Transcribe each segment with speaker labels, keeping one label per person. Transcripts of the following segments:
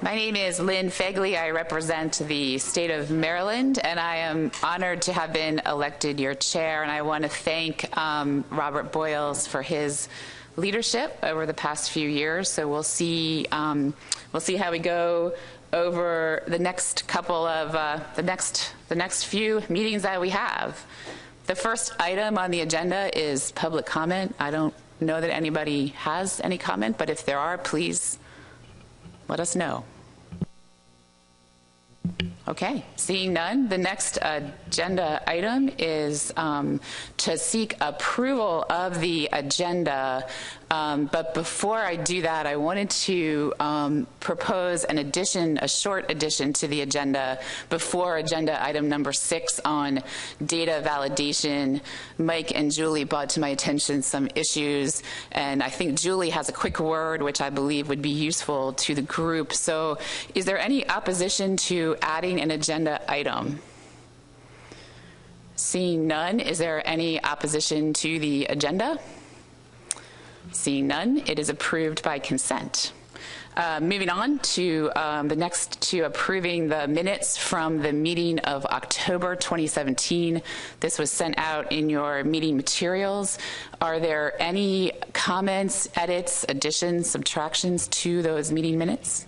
Speaker 1: My name is Lynn Fegley. I represent the state of Maryland, and I am honored to have been elected your chair. And I want to thank Robert Boyles for his leadership over the past few years. So we'll see how we go over the next couple of the next few meetings that we have. The first item on the agenda is public comment. I don't know that anybody has any comment, but if there are, please let us know. Okay, seeing none, the next agenda item is to seek approval of the agenda. But before I do that, I wanted to propose an addition, a short addition to the agenda before agenda item number 6 on data validation. Mike and Julie brought to my attention some issues, and I think Julie has a quick word which I believe would be useful to the group. So is there any opposition to adding an agenda item? Seeing none, is there any opposition to the agenda? Seeing none, it is approved by consent. Moving on to the next to approving the minutes from the meeting of October 2017. This was sent out in your meeting materials. Are there any comments, edits, additions, subtractions to those meeting minutes?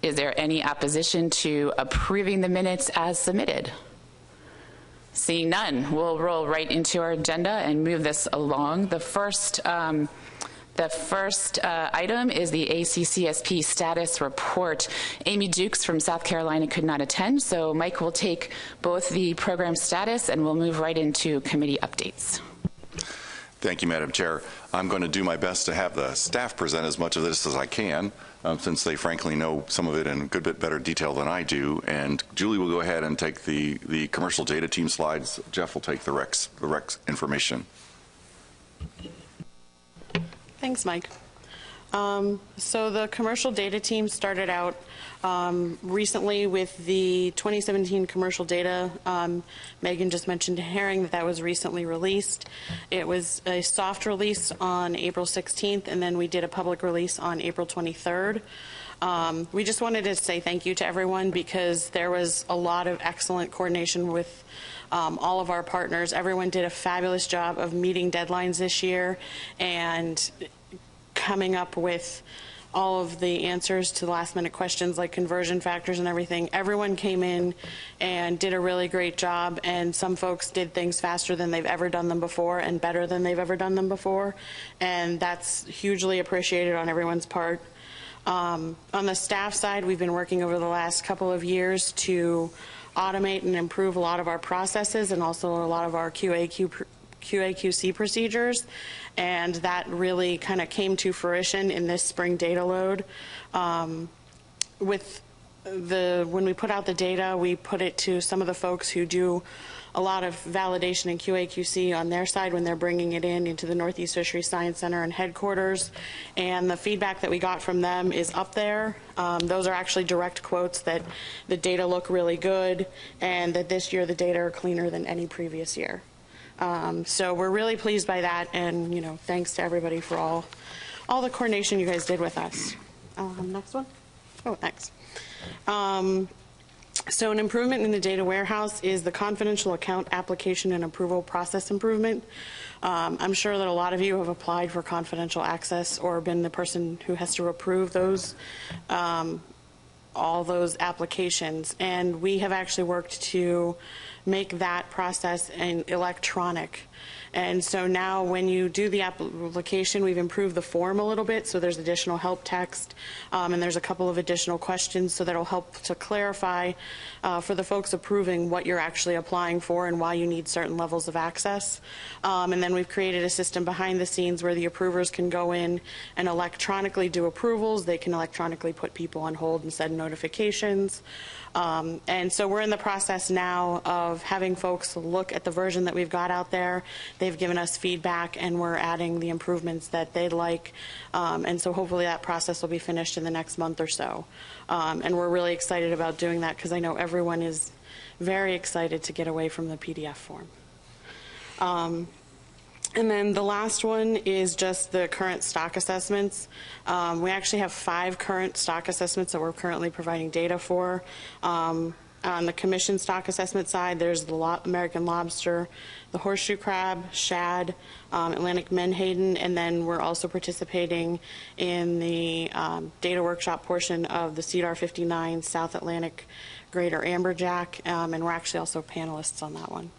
Speaker 1: Is there any opposition to approving the minutes as submitted? Seeing none, we'll roll right into our agenda and move this along. The first item is the ACCSP status report. Amy Dukes from South Carolina could not attend, so Mike will take both the program status and we'll move right into committee updates.
Speaker 2: Thank you, Madam Chair. I'm going to do my best to have the staff present as much of this as I can, since they frankly know some of it in a good bit better detail than I do. And Julie will go ahead and take the commercial data team slides. Jeff will take the Rex information.
Speaker 3: Thanks, Mike. So the commercial data team started out recently with the 2017 commercial data. Megan just mentioned to Herring that was recently released. It was a soft release on April 16th, and then we did a public release on April 23rd. We just wanted to say thank you to everyone because there was a lot of excellent coordination with all of our partners. Everyone did a fabulous job of meeting deadlines this year and coming up with all of the answers to last minute questions like conversion factors and everything. Everyone came in and did a really great job, and some folks did things faster than they've ever done them before and better than they've ever done them before, and that's hugely appreciated on everyone's part. On the staff side, we've been working over the last couple of years to automate and improve a lot of our processes and also a lot of our QA/QC procedures, and that really kind of came to fruition in this spring data load. When we put out the data, we put it to some of the folks who do a lot of validation and QA/QC on their side when they're bringing it into the Northeast Fisheries Science Center and headquarters, and the feedback that we got from them is up there. Those are actually direct quotes that the data look really good and that this year the data are cleaner than any previous year. So we're really pleased by that, and thanks to everybody for all the coordination you guys did with us. Next one. Oh, thanks. So an improvement in the data warehouse is the confidential account application and approval process improvement. I'm sure that a lot of you have applied for confidential access or been the person who has to approve those all those applications, and we have actually worked to make that process electronic. And so now when you do the application, we've improved the form a little bit, so there's additional help text, and there's a couple of additional questions, so that'll help to clarify for the folks approving what you're actually applying for and why you need certain levels of access. And then we've created a system behind the scenes where the approvers can go in and electronically do approvals. They can electronically put people on hold and send notifications. And so we're in the process now of having folks look at the version that we've got out there. They've given us feedback, and we're adding the improvements that they'd like. And so hopefully that process will be finished in the next month or so. And we're really excited about doing that because I know everyone is very excited to get away from the PDF form. And then the last one is just the current stock assessments. We actually have 5 current stock assessments that we're currently providing data for. On the commission stock assessment side, there's the American lobster, the horseshoe crab, shad, Atlantic menhaden, and then we're also participating in the data workshop portion of the CEDAR 59 South Atlantic greater amberjack, and we're actually also panelists on that one.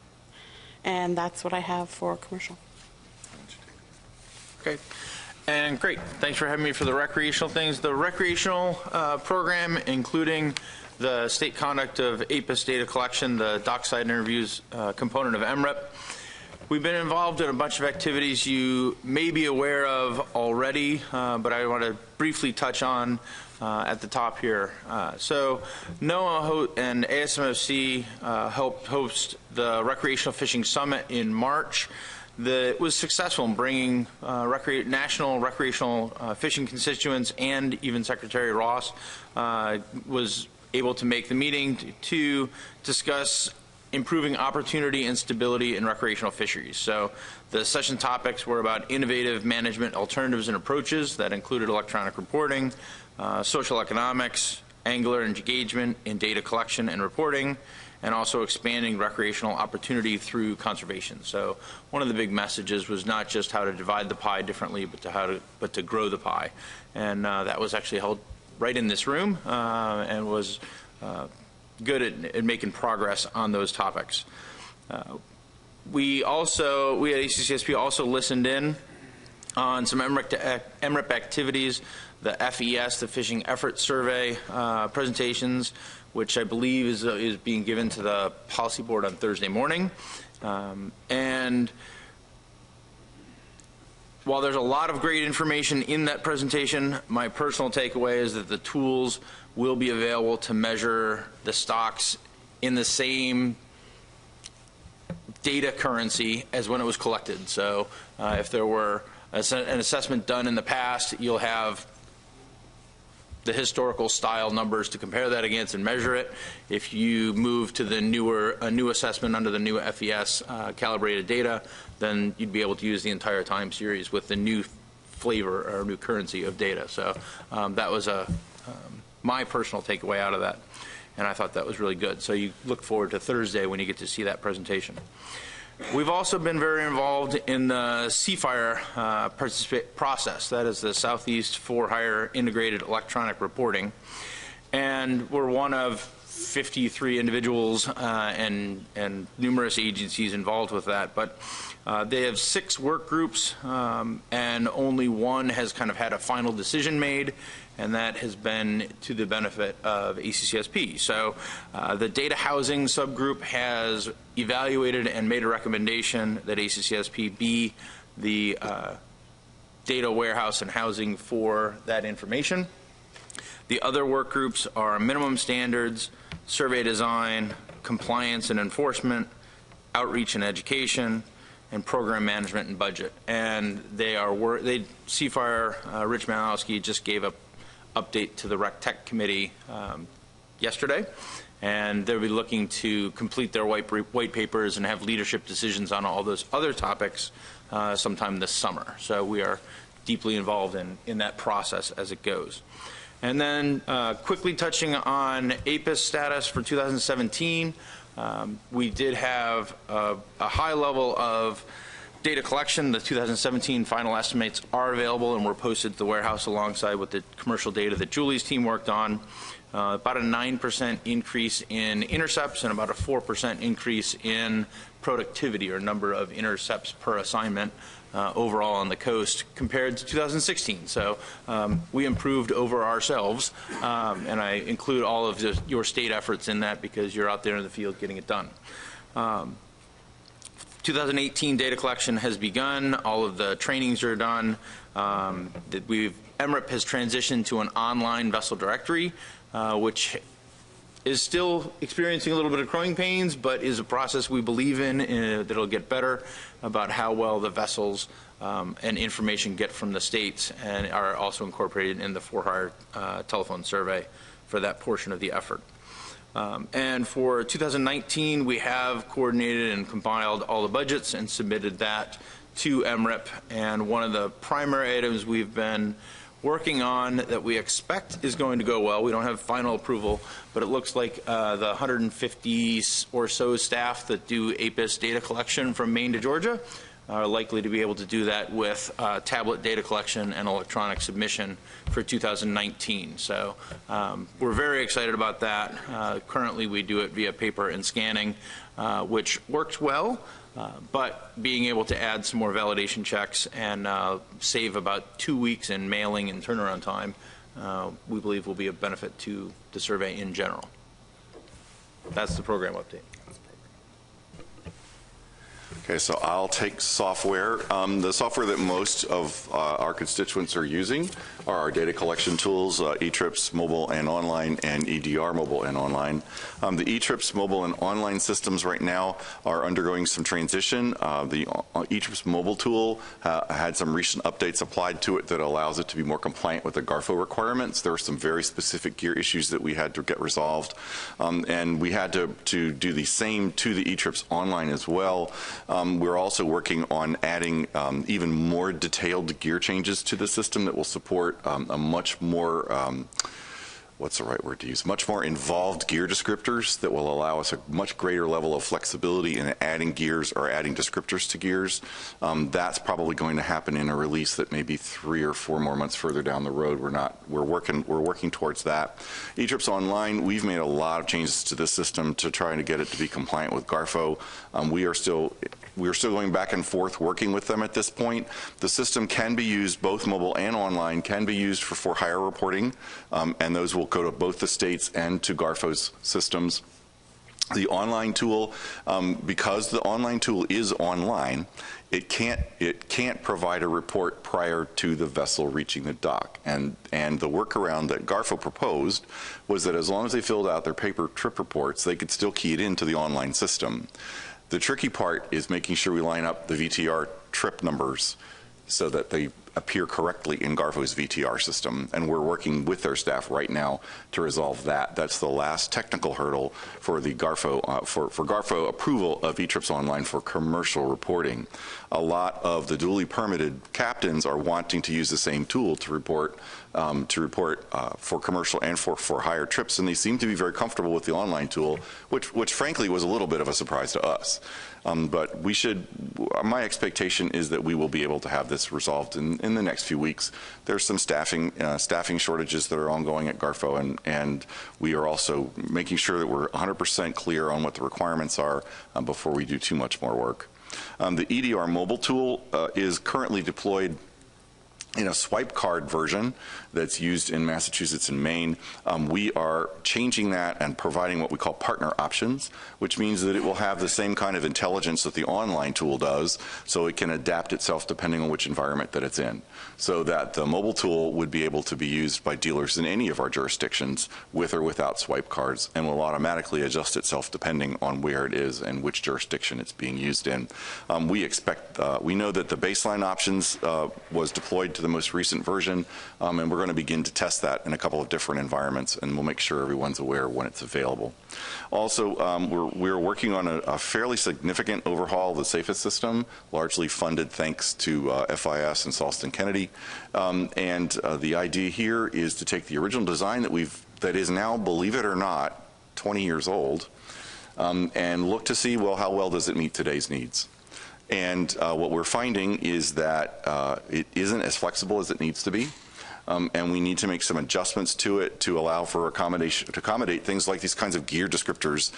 Speaker 3: And that's what I have for commercial.
Speaker 4: Okay. And great. Thanks for having me for the recreational things. The recreational program, including the state conduct of APIS data collection, the dockside interviews component of MREP. We've been involved in a bunch of activities you may be aware of already, but I want to briefly touch on at the top here. So NOAA and ASMFC helped host the Recreational Fishing Summit in March. It was successful in bringing national recreational fishing constituents, and even Secretary Ross was able to make the meeting to discuss improving opportunity and stability in recreational fisheries. So the session topics were about innovative management alternatives and approaches that included electronic reporting, social economics, angler engagement in data collection and reporting, and also expanding recreational opportunity through conservation. So one of the big messages was not just how to divide the pie differently, but to grow the pie. And that was actually held right in this room and was good at making progress on those topics. We at ACCSP also listened in on some MREP activities, the FES, the Fishing Effort Survey presentations, which I believe is being given to the policy board on Thursday morning. And while there's a lot of great information in that presentation, my personal takeaway is that the tools will be available to measure the stocks in the same data currency as when it was collected. So if there were an assessment done in the past, you'll have the historical style numbers to compare that against and measure it. If you move to the a new assessment under the new FES calibrated data, then you'd be able to use the entire time series with the new flavor or new currency of data. So that was my personal takeaway out of that, and I thought that was really good. So you look forward to Thursday when you get to see that presentation. We've also been very involved in the CFIRE process, that is the Southeast For-Hire Integrated Electronic Reporting, and we're one of 53 individuals and numerous agencies involved with that, but they have 6 work groups, and only one has kind of had a final decision made, and that has been to the benefit of ACCSP. So the data housing subgroup has evaluated and made a recommendation that ACCSP be the data warehouse and housing for that information. The other work groups are minimum standards, survey design, compliance and enforcement, outreach and education, and program management and budget. And CFIRE, Rich Malowski just gave a update to the Rec Tech Committee yesterday, and they'll be looking to complete their white papers and have leadership decisions on all those other topics sometime this summer. So we are deeply involved in that process as it goes. And then quickly touching on APIS status for 2017, we did have a high level of data collection. The 2017 final estimates are available and were posted to the warehouse alongside with the commercial data that Julie's team worked on. About a 9% increase in intercepts and about a 4% increase in productivity, or number of intercepts per assignment overall on the coast compared to 2016. So we improved over ourselves, and I include all of your state efforts in that because you're out there in the field getting it done. 2018 data collection has begun. All of the trainings are done. MREP has transitioned to an online vessel directory, which is still experiencing a little bit of growing pains, but is a process we believe in that'll get better about how well the vessels and information get from the states, and are also incorporated in the for-hire telephone survey for that portion of the effort. And for 2019, we have coordinated and compiled all the budgets and submitted that to MRIP, and one of the primary items we've been working on that we expect is going to go well. We don't have final approval, but it looks like the 150 or so staff that do APIS data collection from Maine to Georgia are likely to be able to do that with tablet data collection and electronic submission for 2019. So we're very excited about that. Currently we do it via paper and scanning, which works well. But being able to add some more validation checks and save about 2 weeks in mailing and turnaround time, we believe will be a benefit to the survey in general. That's the program update.
Speaker 2: Okay, so I'll take software. The software that most of our constituents are using are our data collection tools, eTrips mobile and online, and EDR mobile and online. The eTrips mobile and online systems right now are undergoing some transition. The eTrips mobile tool had some recent updates applied to it that allows it to be more compliant with the GARFO requirements. There were some very specific gear issues that we had to get resolved, and we had to do the same to the eTrips online as well. We're also working on adding even more detailed gear changes to the system that will support a much more, what's the right word to use, much more involved gear descriptors that will allow us a much greater level of flexibility in adding gears or adding descriptors to gears. That's probably going to happen in a release that may be 3 or 4 more months further down the road. We're working towards that. eTrips Online, we've made a lot of changes to this system to try to get it to be compliant with GARFO. We're still going back and forth working with them at this point. The system can be used, both mobile and online, can be used for for-hire reporting, and those will go to both the states and to GARFO's systems. The online tool, because the online tool is online, it can't provide a report prior to the vessel reaching the dock. And the workaround that GARFO proposed was that as long as they filled out their paper trip reports, they could still key it into the online system. The tricky part is making sure we line up the VTR trip numbers so that they appear correctly in GARFO's VTR system, and we're working with their staff right now to resolve that. That's the last technical hurdle for the GARFO for GARFO approval of eTrips Online for commercial reporting. A lot of the duly permitted captains are wanting to use the same tool to report for commercial and for hire trips, and they seem to be very comfortable with the online tool, which frankly was a little bit of a surprise to us. But my expectation is that we will be able to have this resolved in the next few weeks. There's some staffing shortages that are ongoing at GARFO, and we are also making sure that we're 100% clear on what the requirements are before we do too much more work. The EDR mobile tool is currently deployed in a swipe card version that's used in Massachusetts and Maine. We are changing that and providing what we call partner options, which means that it will have the same kind of intelligence that the online tool does, so it can adapt itself depending on which environment that it's in. So that the mobile tool would be able to be used by dealers in any of our jurisdictions with or without swipe cards, and will automatically adjust itself depending on where it is and which jurisdiction it's being used in. We know that the baseline options was deployed to the most recent version, and we're going to begin to test that in a couple of different environments, and we'll make sure everyone's aware when it's available. Also, we're working on a fairly significant overhaul of the SAFES system, largely funded thanks to FIS and Salston Kennedy. The idea here is to take the original design that is now, believe it or not, 20 years old, and look to see, well, how well does it meet today's needs? And what we're finding is that it isn't as flexible as it needs to be, and we need to make some adjustments to it to allow for accommodate things like these kinds of gear descriptors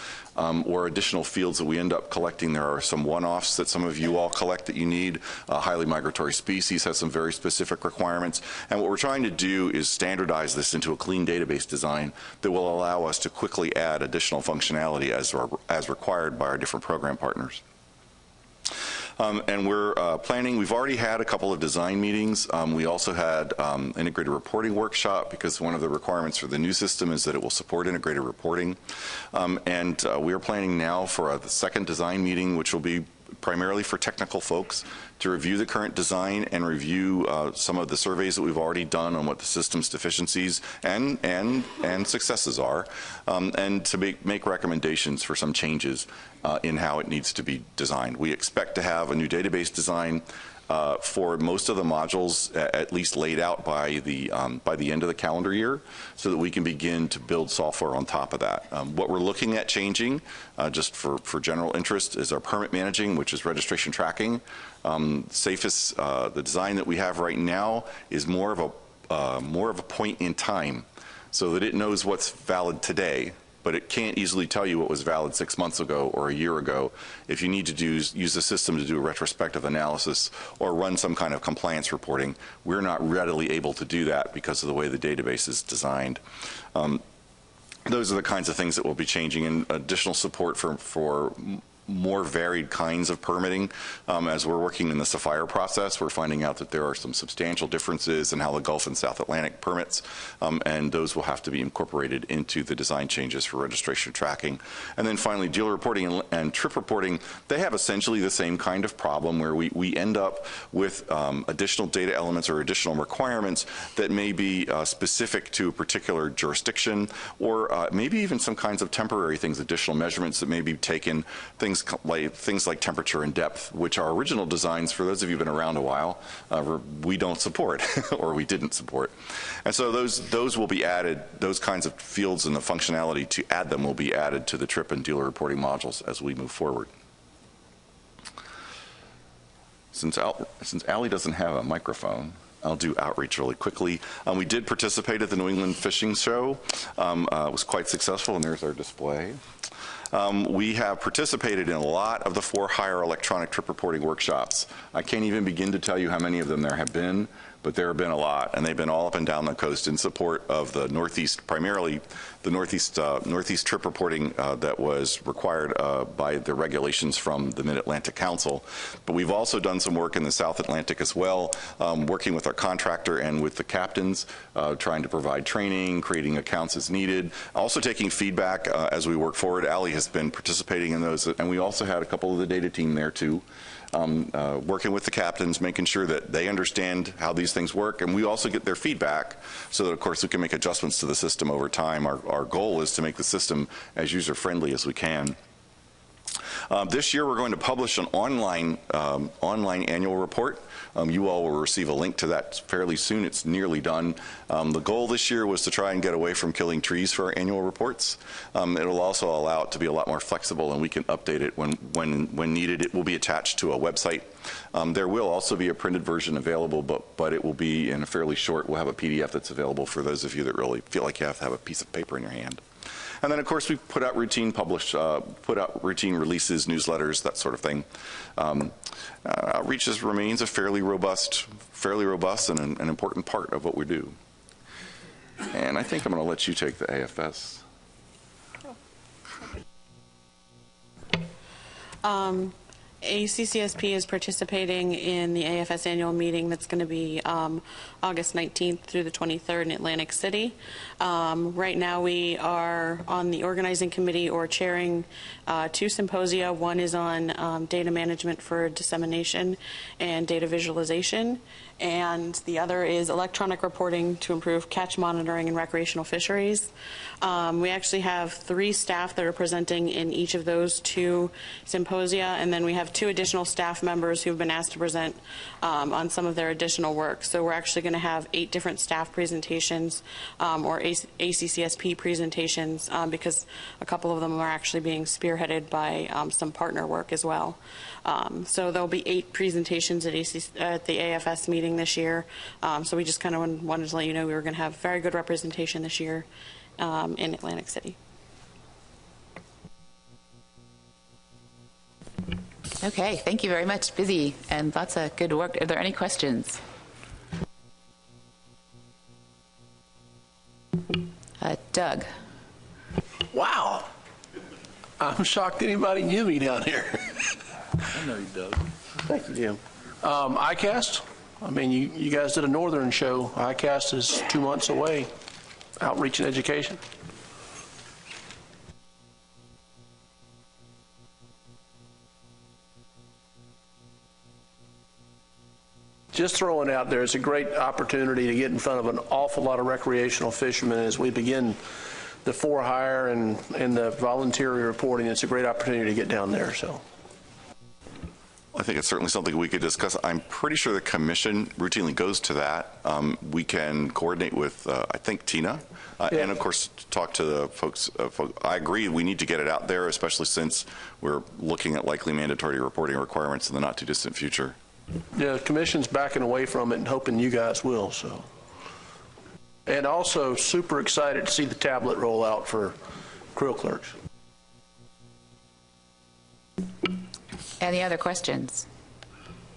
Speaker 2: or additional fields that we end up collecting. There are some one-offs that some of you all collect that you need. Highly migratory species has some very specific requirements, and what we're trying to do is standardize this into a clean database design that will allow us to quickly add additional functionality as required by our different program partners. And we're planning, we've already had a couple of design meetings. We also had integrated reporting workshop, because one of the requirements for the new system is that it will support integrated reporting. We are planning now for the second design meeting, which will be primarily for technical folks to review the current design and review some of the surveys that we've already done on what the system's deficiencies and successes are, and to make recommendations for some changes in how it needs to be designed. We expect to have a new database design for most of the modules at least laid out by the end of the calendar year, so that we can begin to build software on top of that. What we're looking at changing, just for general interest, is our permit managing, which is registration tracking. The design that we have right now is more of a point in time, so that it knows what's valid today, but it can't easily tell you what was valid 6 months ago or a year ago. If you need to use the system to do a retrospective analysis or run some kind of compliance reporting, we're not readily able to do that because of the way the database is designed. Those are the kinds of things that we'll be changing, and additional support for more varied kinds of permitting. As we're working in the Sapphire process, we're finding out that there are some substantial differences in how the Gulf and South Atlantic permits, and those will have to be incorporated into the design changes for registration tracking. And then finally, dealer reporting and trip reporting, they have essentially the same kind of problem, where we end up with additional data elements or additional requirements that may be specific to a particular jurisdiction, or maybe even some kinds of temporary things, additional measurements that may be taken, things like temperature and depth, which our original designs, for those of you who've been around a while, we don't support or we didn't support. And so those will be added, those kinds of fields and the functionality to add them will be added to the trip and dealer reporting modules as we move forward. Since Allie doesn't have a microphone, I'll do outreach really quickly. We did participate at the New England Fishing Show. It was quite successful, and there's our display. We have participated in a lot of the for-hire electronic trip reporting workshops. I can't even begin to tell you how many of them there have been, but there have been a lot, and they've been all up and down the coast in support of the Northeast, primarily the Northeast trip reporting that was required by the regulations from the Mid-Atlantic Council. But we've also done some work in the South Atlantic as well, working with our contractor and with the captains, trying to provide training, creating accounts as needed, also taking feedback as we work forward. Allie has been participating in those, and we also had a couple of the data team there too. Working with the captains, making sure that they understand how these things work, and we also get their feedback so that, of course, we can make adjustments to the system over time. Our goal is to make the system as user-friendly as we can. This year, we're going to publish an online annual report. You all will receive a link to that fairly soon. It's nearly done. The goal this year was to try and get away from killing trees for our annual reports. It'll also allow it to be a lot more flexible, and we can update it when needed. It will be attached to a website. There will also be a printed version available, but it will be in a fairly short. We'll have a PDF that's available for those of you that really feel like you have to have a piece of paper in your hand. And then, of course, we put out routine releases, newsletters, that sort of thing. Outreach remains a fairly robust and an important part of what we do. And I think I'm going to let you take the AFS.
Speaker 3: ACCSP is participating in the AFS annual meeting that's going to be August 19th through the 23rd in Atlantic City. Right now we are on the organizing committee or chairing 2 symposia. One is on data management for dissemination and data visualization, and the other is electronic reporting to improve catch monitoring in recreational fisheries. We actually have 3 staff that are presenting in each of those 2 symposia, and then we have 2 additional staff members who've been asked to present on some of their additional work. So we're actually going to have 8 different staff presentations or ACCSP presentations because a couple of them are actually being spearheaded by some partner work as well. So there'll be 8 presentations at the AFS meeting this year. So we just kind of wanted to let you know we were going to have very good representation this year in Atlantic City.
Speaker 1: Okay, thank you very much. Busy and lots of good work. Are there any questions? Doug.
Speaker 5: Wow. I'm shocked anybody knew me down here.
Speaker 6: I know you, Doug.
Speaker 5: Thank you, Jim. ICAST, I mean, you guys did a northern show. ICAST is 2 months away. Outreach and education. just throwing out there, it's a great opportunity to get in front of an awful lot of recreational fishermen as we begin the for-hire and the voluntary reporting. It's a great opportunity to get down there. So
Speaker 2: I think it's certainly something we could discuss. I'm pretty sure the commission routinely goes to that. We can coordinate with, I think, Tina, and of course, talk to the folks. I agree, we need to get it out there, especially since we're looking at likely mandatory reporting requirements in the not too distant future.
Speaker 5: Yeah, the commission's backing away from it and hoping you guys will. So, and also super excited to see the tablet roll out for creel clerks.
Speaker 1: Any other questions?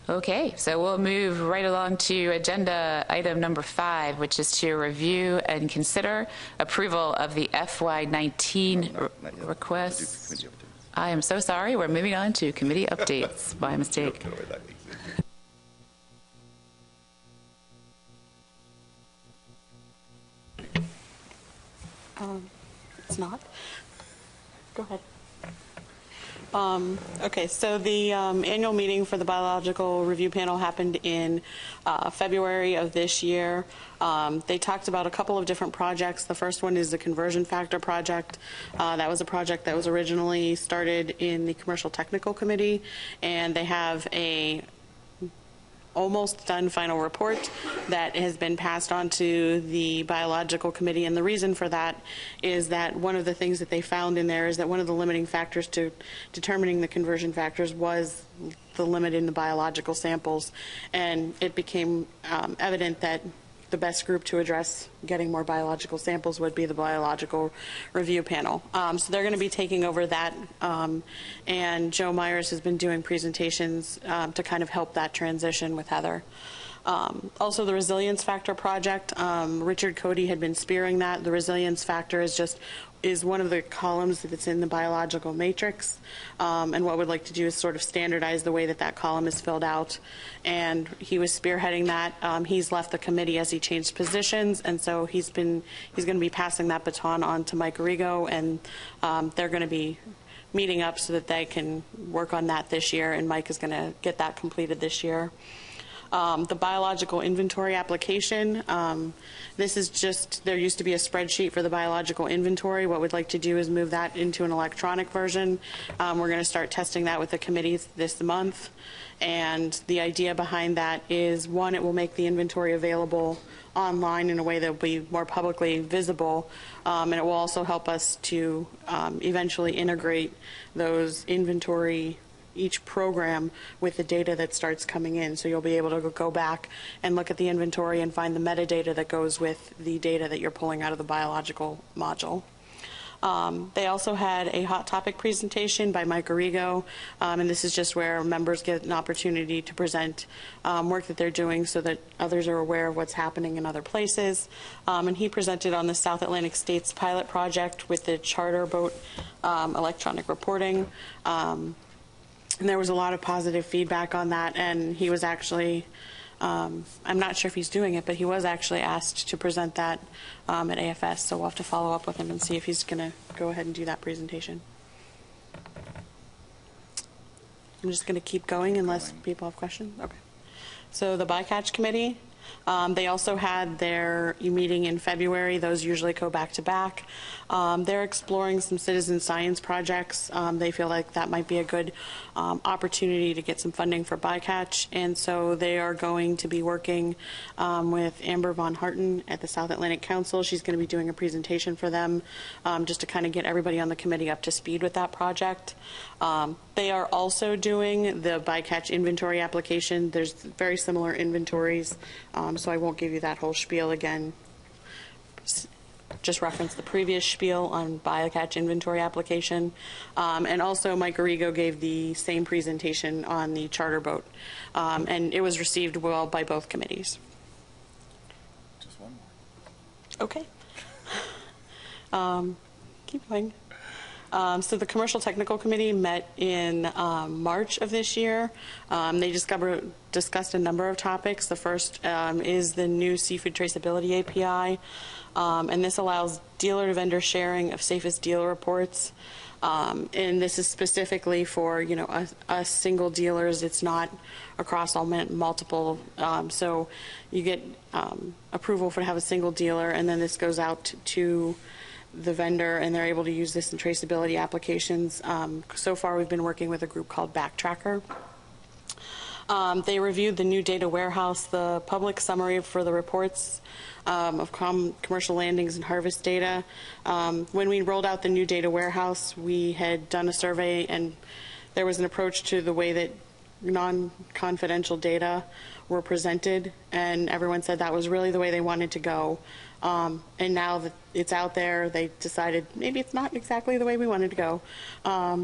Speaker 1: Okay, so we'll move right along to agenda item number 5, which is to review and consider approval of the FY19 request. I am so sorry. We're moving on to committee updates by mistake.
Speaker 3: It's not. Go ahead. Okay, so the annual meeting for the Biological Review Panel happened in February of this year. They talked about a couple of different projects. The first one is the conversion factor project. That was a project that was originally started in the Commercial Technical Committee, and they have a almost done final report that has been passed on to the Biological Committee. And the reason for that is that one of the things that they found in there is that one of the limiting factors to determining the conversion factors was the limit in the biological samples. And it became evident that the best group to address getting more biological samples would be the Biological Review Panel. So they're going to be taking over that, and Joe Myers has been doing presentations to kind of help that transition with Heather. Also, the Resilience Factor project, Richard Cody had been spearheading that. The Resilience Factor is one of the columns that's in the biological matrix, and what we'd like to do is sort of standardize the way that that column is filled out, and he was spearheading that. He's left the committee as he changed positions, and so he's going to be passing that baton on to Mike Arrigo, and they're going to be meeting up so that they can work on that this year, and Mike is going to get that completed this year. The biological inventory application, this is just, there used to be a spreadsheet for the biological inventory. What we'd like to do is move that into an electronic version. We're going to start testing that with the committees this month. And the idea behind that is, one, it will make the inventory available online in a way that will be more publicly visible, and it will also help us to eventually integrate those inventory, each program, with the data that starts coming in. So you'll be able to go back and look at the inventory and find the metadata that goes with the data that you're pulling out of the biological module. They also had a hot topic presentation by Mike Arrigo, and this is just where members get an opportunity to present work that they're doing so that others are aware of what's happening in other places. And he presented on the South Atlantic States pilot project with the charter boat electronic reporting. And there was a lot of positive feedback on that, and he was actually, I'm not sure if he's doing it, but he was actually asked to present that at AFS, so we'll have to follow up with him and see if he's going to go ahead and do that presentation. I'm just going to keep going unless people have questions. Okay. So the Bycatch Committee, they also had their meeting in February. Those usually go back to back. They're exploring some citizen science projects. They feel like that might be a good opportunity to get some funding for Bycatch, and so they are going to be working with Amber Von Harten at the South Atlantic Council. She's going to be doing a presentation for them just to kind of get everybody on the committee up to speed with that project. They are also doing the Bycatch inventory application. There's very similar inventories, so I won't give you that whole spiel again. Just reference the previous spiel on Bycatch inventory application. And also Mike Arrigo gave the same presentation on the charter boat, and it was received well by both committees.
Speaker 2: Just one more.
Speaker 3: Okay. Keep going. So the Commercial Technical Committee met in March of this year. They discussed a number of topics. The first is the new seafood traceability API, and this allows dealer-to-vendor sharing of safest dealer reports. And this is specifically for, you know, us single dealers. It's not across all multiple. So you get approval for to have a single dealer, and then this goes out to the vendor, and they're able to use this in traceability applications. So far, we've been working with a group called Backtracker. They reviewed the new data warehouse, the public summary for the reports of commercial landings and harvest data. When we rolled out the new data warehouse, we had done a survey, and there was an approach to the way that non-confidential data were presented, and everyone said that was really the way they wanted to go. And now that it's out there, they decided maybe it's not exactly the way we wanted to go.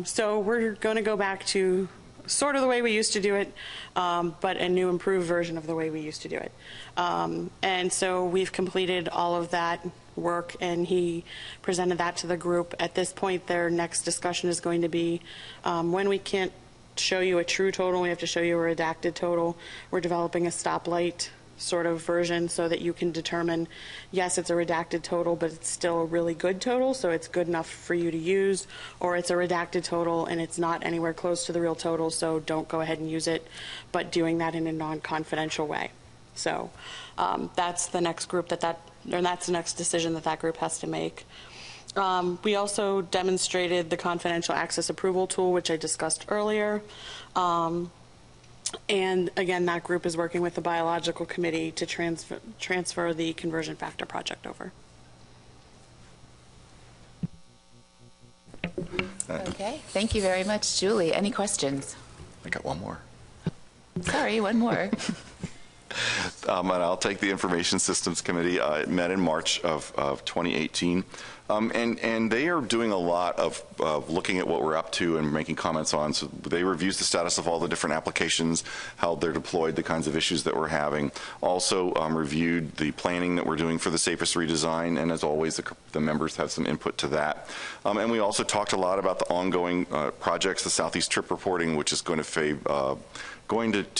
Speaker 3: So we're going to go back to sort of the way we used to do it, but a new improved version of the way we used to do it. And so we've completed all of that work, and he presented that to the group. At this point, their next discussion is going to be when we can't show you a true total, we have to show you a redacted total. We're developing a stoplight sort of version so that you can determine, yes, it's a redacted total, but it's still a really good total, so it's good enough for you to use, or it's a redacted total and it's not anywhere close to the real total, so don't go ahead and use it, but doing that in a non-confidential way. So that's the next group that's the next decision that group has to make. We also demonstrated the confidential access approval tool, which I discussed earlier. And again, that group is working with the biological committee to transfer the conversion factor project over.
Speaker 1: Okay, thank you very much, Julie. Any questions?
Speaker 2: I got one more.
Speaker 1: Sorry, one more.
Speaker 2: And I'll take the Information Systems Committee. It met in March of 2018. And they are doing a lot of looking at what we're up to and making comments on. So they reviews the status of all the different applications, how they're deployed, the kinds of issues that we're having. Also reviewed the planning that we're doing for the safest redesign, and as always, the members have some input to that. And we also talked a lot about the ongoing projects, the Southeast Trip Reporting, which is going to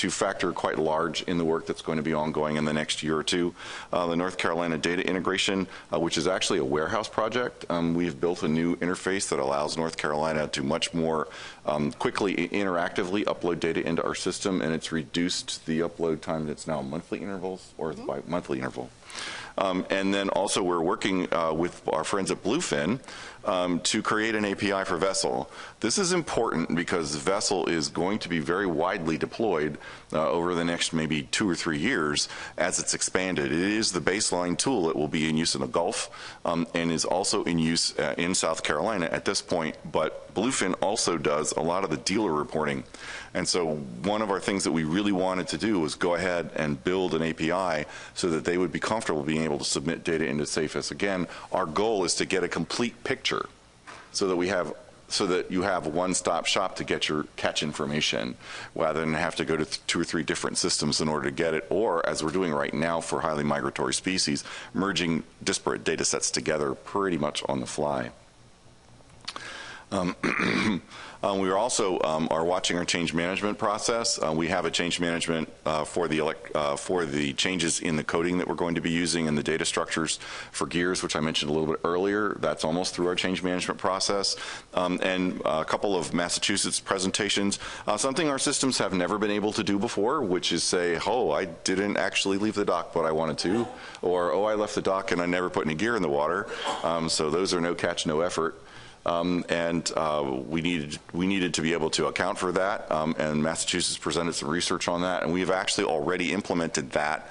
Speaker 2: factor quite large in the work that's going to be ongoing in the next year or two. The North Carolina data integration, which is actually a warehouse project. We've built a new interface that allows North Carolina to much more quickly, interactively upload data into our system, and it's reduced the upload time that's now monthly intervals, or by monthly interval. And then also we're working with our friends at Bluefin to create an API for Vessel. This is important because Vessel is going to be very widely deployed over the next maybe 2 or 3 years as it's expanded. It is the baseline tool that will be in use in the Gulf and is also in use in South Carolina at this point, but Bluefin also does a lot of the dealer reporting. And so one of our things that we really wanted to do was go ahead and build an API so that they would be comfortable being able to submit data into SAFES. Again, our goal is to get a complete picture so that you have a one-stop shop to get your catch information, rather than have to go to 2 or 3 different systems in order to get it, or as we're doing right now for highly migratory species, merging disparate data sets together pretty much on the fly. We are also are watching our change management process. We have a change management for the changes in the coding that we're going to be using and the data structures for gears, which I mentioned a little bit earlier. That's almost through our change management process. And a couple of Massachusetts presentations, something our systems have never been able to do before, which is say, oh, I didn't actually leave the dock, but I wanted to, or oh, I left the dock and I never put any gear in the water. So those are no catch, no effort. We needed to be able to account for that, and Massachusetts presented some research on that, and we've actually already implemented that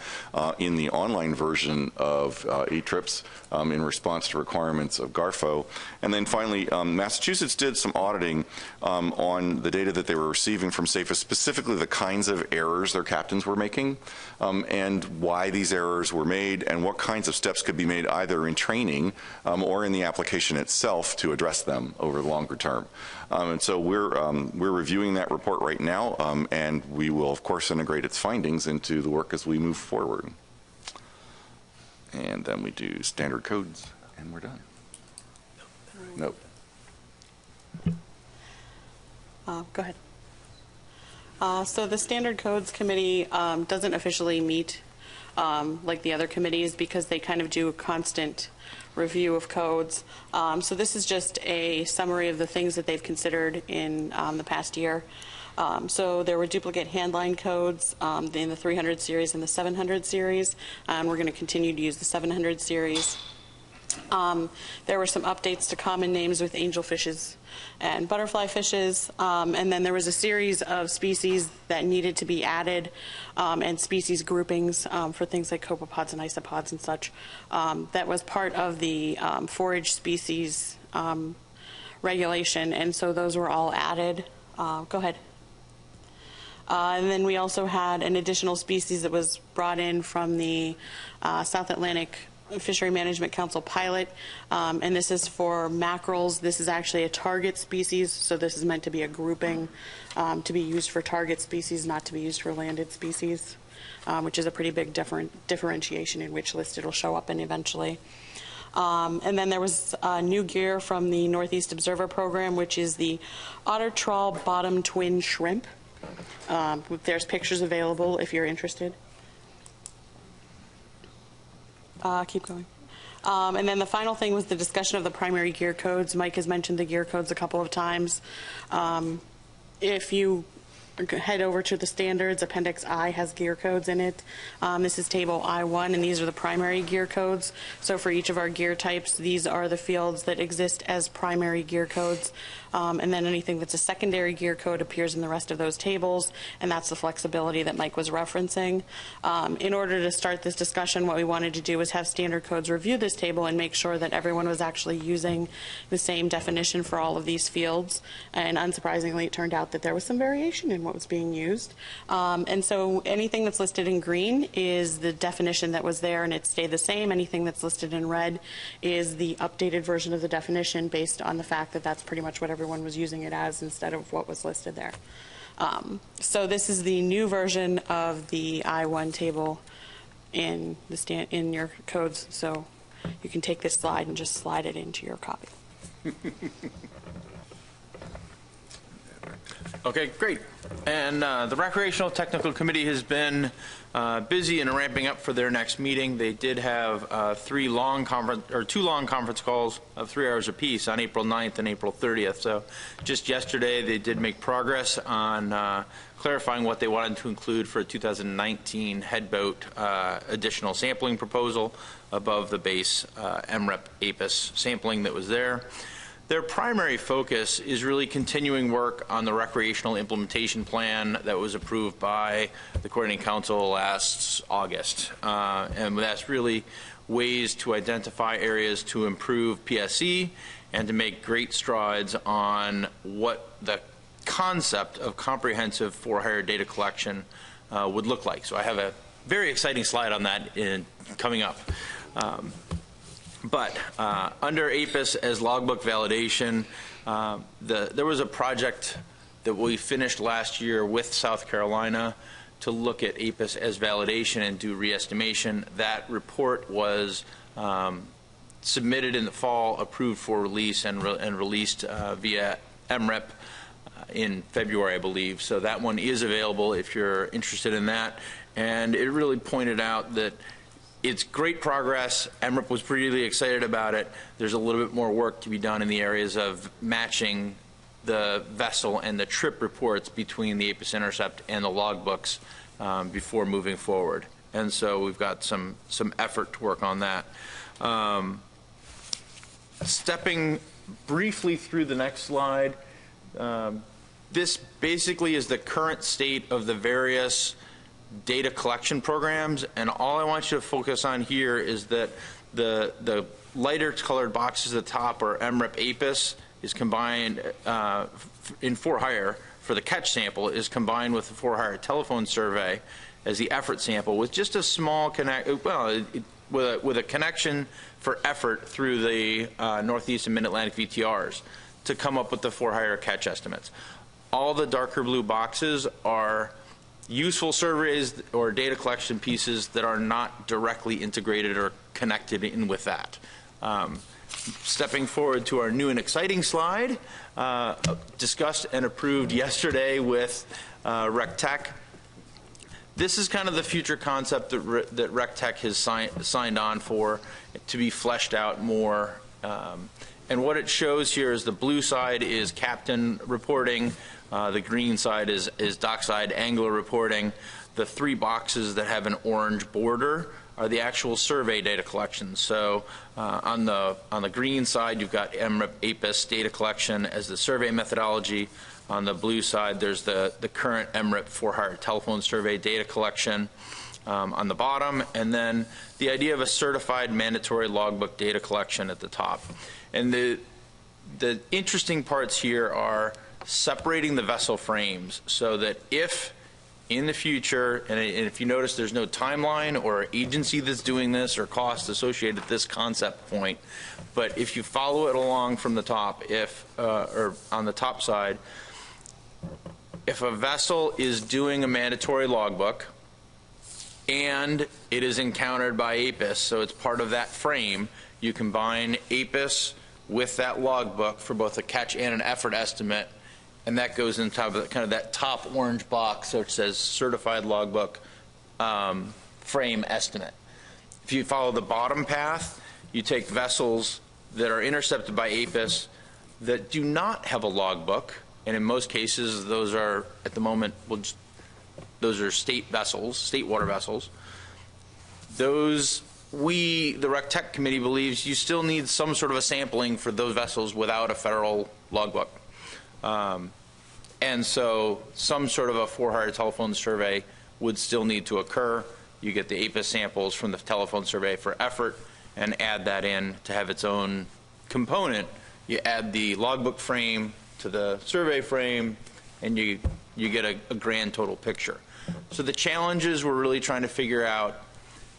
Speaker 2: in the online version of ATRIPS in response to requirements of GARFO. And then finally, Massachusetts did some auditing on the data that they were receiving from SAFES, specifically the kinds of errors their captains were making, and why these errors were made, and what kinds of steps could be made either in training or in the application itself to address them over the longer term. And so we're reviewing that report right now, and we will of course integrate its findings into the work as we move forward. And then we do standard codes and we're done. Nope.
Speaker 3: Go ahead. So the Standard Codes Committee doesn't officially meet like the other committees because they kind of do a constant review of codes. So this is just a summary of the things that they've considered in the past year. So there were duplicate handline codes in the 300 series and the 700 series, and we're going to continue to use the 700 series. There were some updates to common names with angelfishes and butterfly fishes, and then there was a series of species that needed to be added, and species groupings for things like copepods and isopods and such. That was part of the forage species regulation, and so those were all added. Go ahead. And then we also had an additional species that was brought in from the South Atlantic Fishery Management Council pilot, and this is for mackerels. This is actually a target species, so this is meant to be a grouping to be used for target species, not to be used for landed species, which is a pretty big differentiation in which list it'll show up in eventually. And then there was new gear from the Northeast Observer Program, which is the otter trawl bottom twin shrimp. There's pictures available if you're interested. Keep going. And then the final thing was the discussion of the primary gear codes. Mike has mentioned the gear codes a couple of times. If you head over to the standards, Appendix I has gear codes in it. This is table I1, and these are the primary gear codes. So for each of our gear types, these are the fields that exist as primary gear codes. And then anything that's a secondary gear code appears in the rest of those tables, and that's the flexibility that Mike was referencing. In order to start this discussion, what we wanted to do was have standard codes review this table and make sure that everyone was actually using the same definition for all of these fields. And unsurprisingly, it turned out that there was some variation in what was being used. And so anything that's listed in green is the definition that was there, and it stayed the same. Anything that's listed in red is the updated version of the definition based on the fact that that's pretty much what everyone was using it as instead of what was listed there. So this is the new version of the I1 table in the in your codes. So you can take this slide and just slide it into your copy.
Speaker 4: Okay, great. And the Recreational Technical Committee has been busy and ramping up for their next meeting. They did have two long conference calls of 3 hours apiece on April 9th and April 30th. So just yesterday, they did make progress on clarifying what they wanted to include for a 2019 headboat additional sampling proposal above the base MREP APIS sampling that was there. Their primary focus is really continuing work on the recreational implementation plan that was approved by the Coordinating Council last August. And that's really ways to identify areas to improve PSE and to make great strides on what the concept of comprehensive for-hire data collection would look like. So I have a very exciting slide on that coming up. But under APIS as logbook validation, there was a project that we finished last year with South Carolina to look at APIS as validation and do re-estimation. That report was submitted in the fall, approved for release, and released via MREP in February, I believe. So that one is available if you're interested in that. And it really pointed out that it's great progress. MREP was really excited about it. There's a little bit more work to be done in the areas of matching the vessel and the trip reports between the APIS intercept and the logbooks before moving forward. And so we've got some effort to work on that. Stepping briefly through the next slide, this basically is the current state of the various data collection programs, and all I want you to focus on here is that the lighter colored boxes at the top are MREP APIS is combined in for-hire for the catch sample is combined with the for-hire telephone survey as the effort sample with just a small with a connection for effort through the Northeast and Mid-Atlantic VTRs to come up with the for-hire catch estimates. All the darker blue boxes are useful surveys or data collection pieces that are not directly integrated or connected in with that. Stepping forward to our new and exciting slide, discussed and approved yesterday with RecTech. This is kind of the future concept that RecTech has signed on for to be fleshed out more. And what it shows here is the blue side is captain reporting, the green side is dockside angler reporting. The three boxes that have an orange border are the actual survey data collection. So on the green side, you've got MRIP APIS data collection as the survey methodology. On the blue side, there's the current MRIP for-hire telephone survey data collection on the bottom, and then the idea of a certified mandatory logbook data collection at the top. And the interesting parts here are separating the vessel frames so that if in the future, and if you notice there's no timeline or agency that's doing this or cost associated with this concept point, but if you follow it along from the top, or on the top side, if a vessel is doing a mandatory logbook and it is encountered by APIS, so it's part of that frame, you combine APIS with that logbook for both a catch and an effort estimate, and that goes in top of kind of that top orange box, so it says certified logbook frame estimate. If you follow the bottom path, you take vessels that are intercepted by APIS that do not have a logbook, and in most cases those are at the moment those are state vessels, state water vessels. Those the RecTech Committee believes you still need some sort of a sampling for those vessels without a federal logbook. And so some sort of a for-hire telephone survey would still need to occur. You get the APIS samples from the telephone survey for effort and add that in to have its own component. You add the logbook frame to the survey frame, and you get a grand total picture. So the challenges we're really trying to figure out: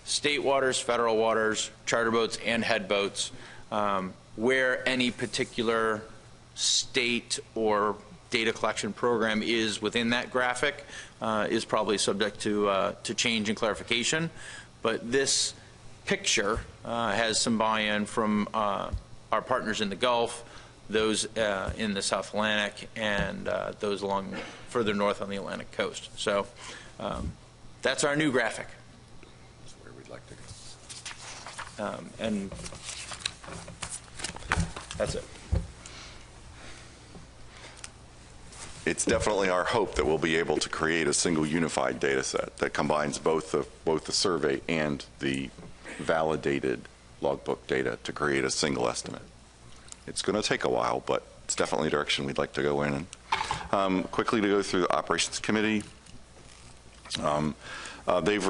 Speaker 4: state waters, federal waters, charter boats, and head boats, where any particular state or data collection program is within that graphic is probably subject to change and clarification. But this picture has some buy-in from our partners in the Gulf, those in the South Atlantic, and those along further north on the Atlantic coast. So that's our new graphic.
Speaker 2: That's where we'd like to go.
Speaker 4: And that's it.
Speaker 2: It's definitely our hope that we'll be able to create a single unified data set that combines both the survey and the validated logbook data to create a single estimate. It's going to take a while, but it's definitely a direction we'd like to go in. And quickly to go through the Operations Committee. They've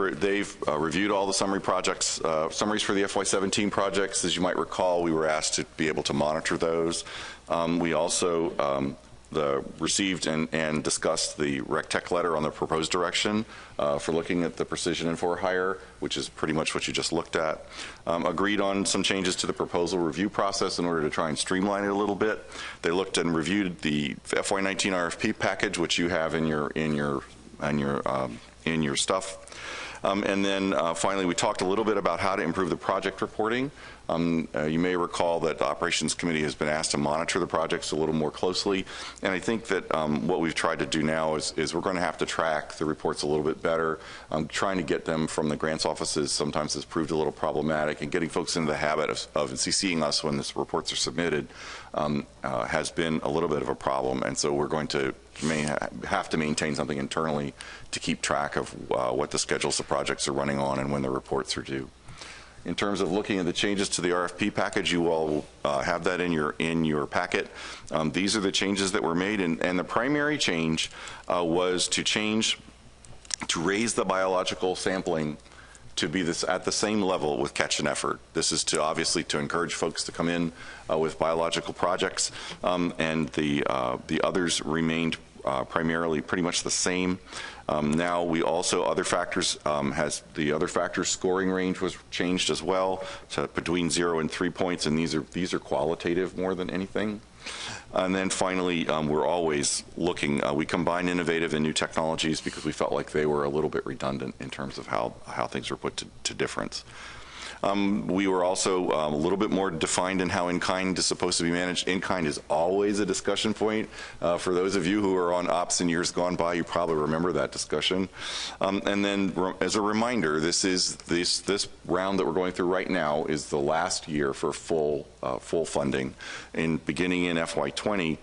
Speaker 2: reviewed all the summaries for the FY17 projects. As you might recall, we were asked to be able to monitor those. We also received and discussed the RecTech letter on the proposed direction for looking at the precision and for-hire, which is pretty much what you just looked at. Agreed on some changes to the proposal review process in order to try and streamline it a little bit. They looked and reviewed the FY19 RFP package, which you have in your stuff. And then finally, we talked a little bit about how to improve the project reporting. You may recall that the Operations Committee has been asked to monitor the projects a little more closely, and I think that what we've tried to do now is we're going to have to track the reports a little bit better. Trying to get them from the grants offices sometimes has proved a little problematic, and getting folks into the habit of CCing us when the reports are submitted has been a little bit of a problem, and so we're going to have to maintain something internally to keep track of what the schedules the projects are running on and when the reports are due. In terms of looking at the changes to the RFP package, you all have that in your packet. These are the changes that were made, and the primary change was to raise the biological sampling to be at the same level with catch and effort. This is obviously to encourage folks to come in with biological projects, and the others remained primarily pretty much the same. Now we also other factors the other factors scoring range was changed as well to between 0 and 3 points, and these are qualitative more than anything. And then finally, we're always looking. We combine innovative and new technologies because we felt like they were a little bit redundant in terms of how things were put to difference. We were also a little bit more defined in how in-kind is supposed to be managed. In-kind is always a discussion point. For those of you who are on ops in years gone by, you probably remember that discussion. And then as a reminder, this round that we're going through right now is the last year for full funding. Beginning in FY20,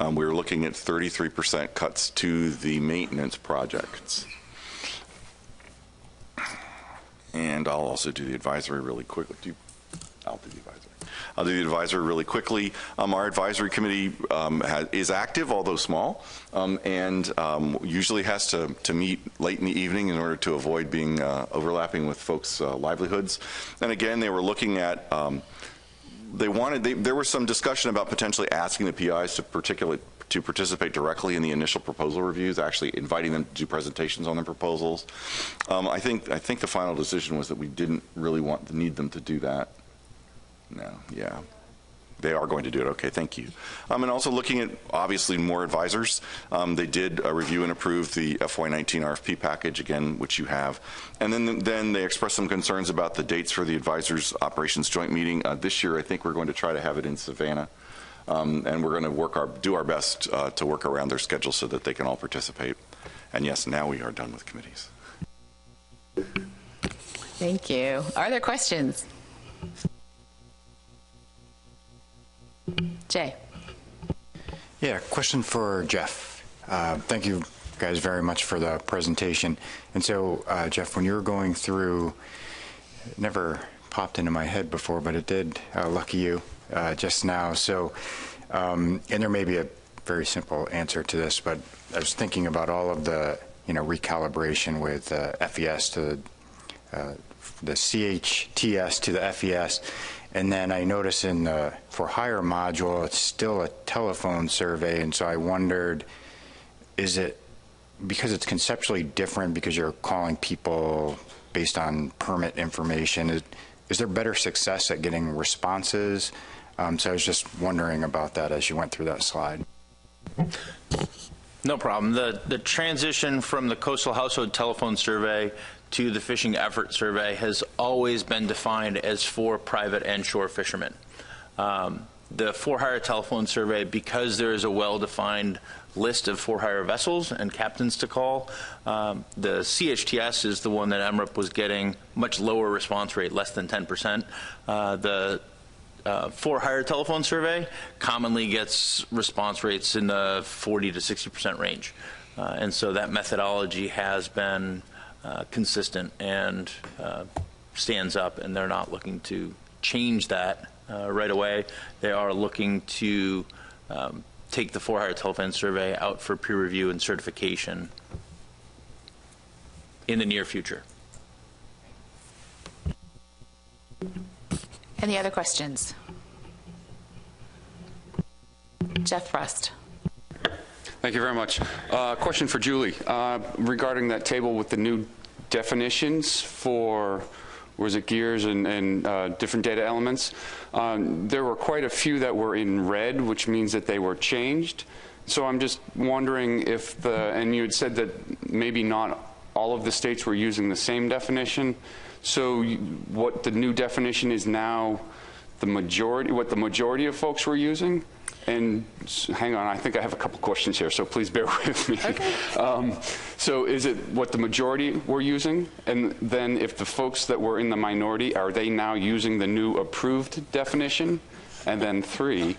Speaker 2: we were looking at 33% cuts to the maintenance projects. And I'll also do the advisory really quickly. I'll do the advisory really quickly. Our advisory committee is active, although small, and usually has to meet late in the evening in order to avoid being overlapping with folks' livelihoods. And again, they were looking at, there was some discussion about potentially asking the PIs to participate directly in the initial proposal reviews, actually inviting them to do presentations on their proposals. I think the final decision was that we didn't really need them to do that. No, yeah. They are going to do it. Okay, thank you. And also looking at, obviously, more advisors. They did review and approve the FY19 RFP package, again, which you have. And then they expressed some concerns about the dates for the advisors operations joint meeting. This year, I think we're going to try to have it in Savannah. And we're going to do our best to work around their schedule so that they can all participate. And yes, now we are done with committees.
Speaker 1: Thank you. Are there questions? Jay.
Speaker 7: Yeah, question for Jeff. Thank you guys very much for the presentation. And so, Jeff, when you were going through, it never popped into my head before, but it did, lucky you, just now. So, and there may be a very simple answer to this, but I was thinking about all of the, recalibration with FES to the CHTS to the FES. And then I notice in the for hire module, it's still a telephone survey. And so I wondered, is it because it's conceptually different because you're calling people based on permit information? Is there better success at getting responses? So I was just wondering about that as you went through that slide.
Speaker 4: No problem. The transition from the coastal household telephone survey to the fishing effort survey has always been defined as for private and shore fishermen. The for-hire telephone survey, because there is a well-defined list of for-hire vessels and captains to call, the CHTS is the one that MRIP was getting much lower response rate, less than 10%. The for-hire telephone survey commonly gets response rates in the 40 to 60% range. And so that methodology has been consistent and stands up, and they're not looking to change that right away. They are looking to take the for-hire telephone survey out for peer review and certification in the near future.
Speaker 1: Any other questions? Jeff Rust.
Speaker 8: Thank you very much. Question for Julie regarding that table with the new definitions for, was it gears and different data elements? There were quite a few that were in red, which means that they were changed. So I'm just wondering if and you had said that maybe not all of the states were using the same definition. So what the new definition is now, what the majority of folks were using? And hang on, I think I have a couple questions here, so please bear with me. Okay. So is it what the majority were using? And then if the folks that were in the minority, are they now using the new approved definition? And then 3,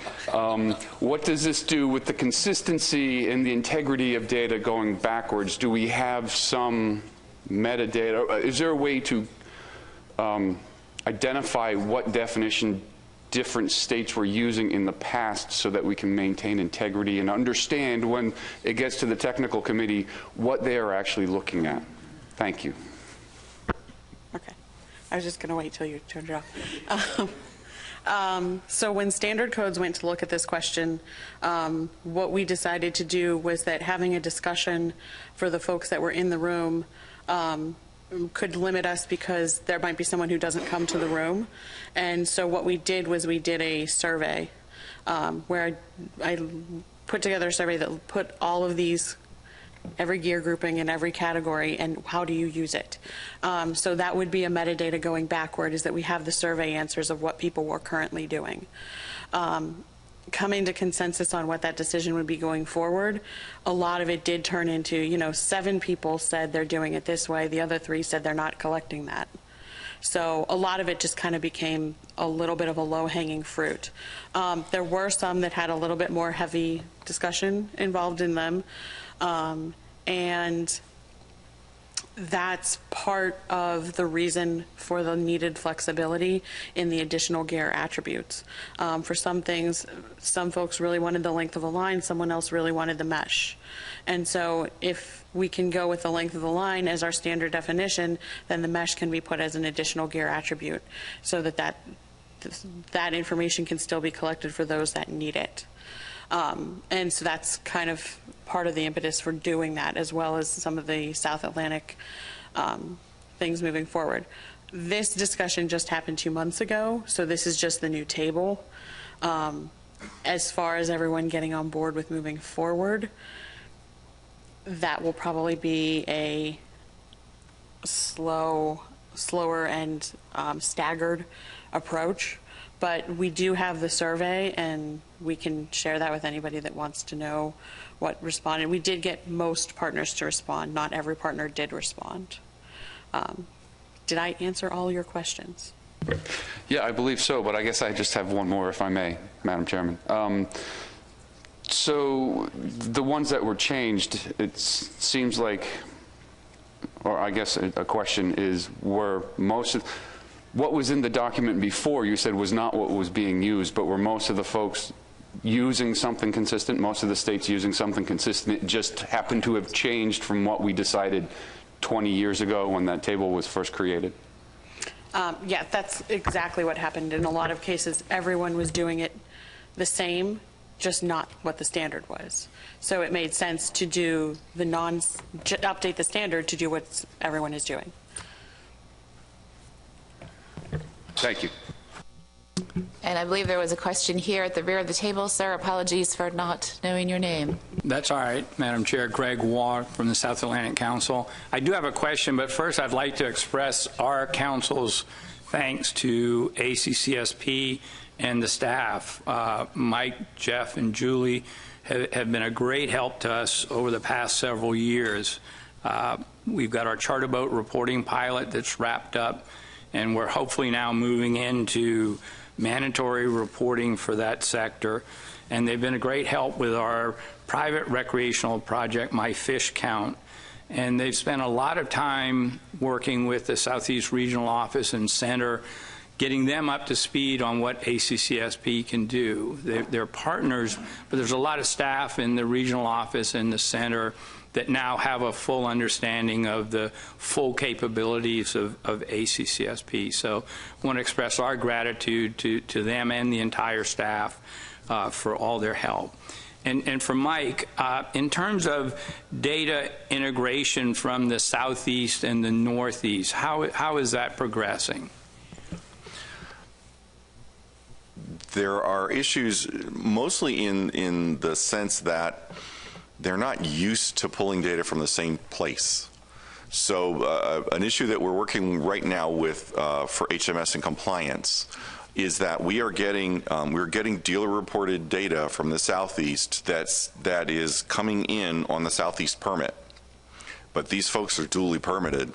Speaker 8: what does this do with the consistency and the integrity of data going backwards? Do we have some metadata? Is there a way to identify what definition different states were using in the past so that we can maintain integrity and understand when it gets to the technical committee what they are actually looking at? Thank you.
Speaker 3: Okay. I was just going to wait till you turned it off. So when standard codes went to look at this question, what we decided to do was that having a discussion for the folks that were in the room could limit us because there might be someone who doesn't come to the room. And so what we did was we did a survey where I put together a survey that put all of these every gear grouping in every category, and how do you use it. So that would be a metadata going backward, is that we have the survey answers of what people were currently doing. Coming to consensus on what that decision would be going forward, a lot of it did turn into, 7 people said they're doing it this way, the other 3 said they're not collecting that. So a lot of it just kind of became a little bit of a low-hanging fruit. There were some that had a little bit more heavy discussion involved in them, and that's part of the reason for the needed flexibility in the additional gear attributes. For some things, some folks really wanted the length of a line, someone else really wanted the mesh. And so if we can go with the length of the line as our standard definition, then the mesh can be put as an additional gear attribute, so that information can still be collected for those that need it. And so that's kind of part of the impetus for doing that, as well as some of the South Atlantic things moving forward. This discussion just happened 2 months ago, so this is just the new table. As far as everyone getting on board with moving forward, that will probably be a slower and staggered approach. But we do have the survey, and we can share that with anybody that wants to know what responded. We did get most partners to respond. Not every partner did respond. Did I answer all your questions?
Speaker 8: Yeah, I believe so, but I guess I just have one more, if I may, Madam Chairman. So the ones that were changed, it seems like, or I guess a question is, were most of, what was in the document before you said was not what was being used, but were most of the folks using something consistent, most of the states using something consistent? It just happened to have changed from what we decided 20 years ago when that table was first created?
Speaker 3: Yeah, that's exactly what happened. In a lot of cases, everyone was doing it the same, just not what the standard was. So it made sense to do the update the standard to do what everyone is doing.
Speaker 8: Thank you.
Speaker 1: And I believe there was a question here at the rear of the table. Sir, apologies for not knowing your name.
Speaker 9: That's all right, Madam Chair. Greg Waugh from the South Atlantic Council. I do have a question, but first I'd like to express our council's thanks to ACCSP and the staff. Mike, Jeff, and Julie have been a great help to us over the past several years. We've got our charter boat reporting pilot that's wrapped up, and we're hopefully now moving into mandatory reporting for that sector. And they've been a great help with our private recreational project, My Fish Count. And they've spent a lot of time working with the Southeast Regional Office and Center, getting them up to speed on what ACCSP can do. They're partners, but there's a lot of staff in the regional office and the center that now have a full understanding of the full capabilities of ACCSP. So I want to express our gratitude to them and the entire staff for all their help. And for Mike, in terms of data integration from the Southeast and the Northeast, how is that progressing?
Speaker 2: There are issues mostly in the sense that they're not used to pulling data from the same place. So an issue that we're working right now with for HMS and compliance is that we're getting dealer reported data from the Southeast that is coming in on the Southeast permit, but these folks are duly permitted.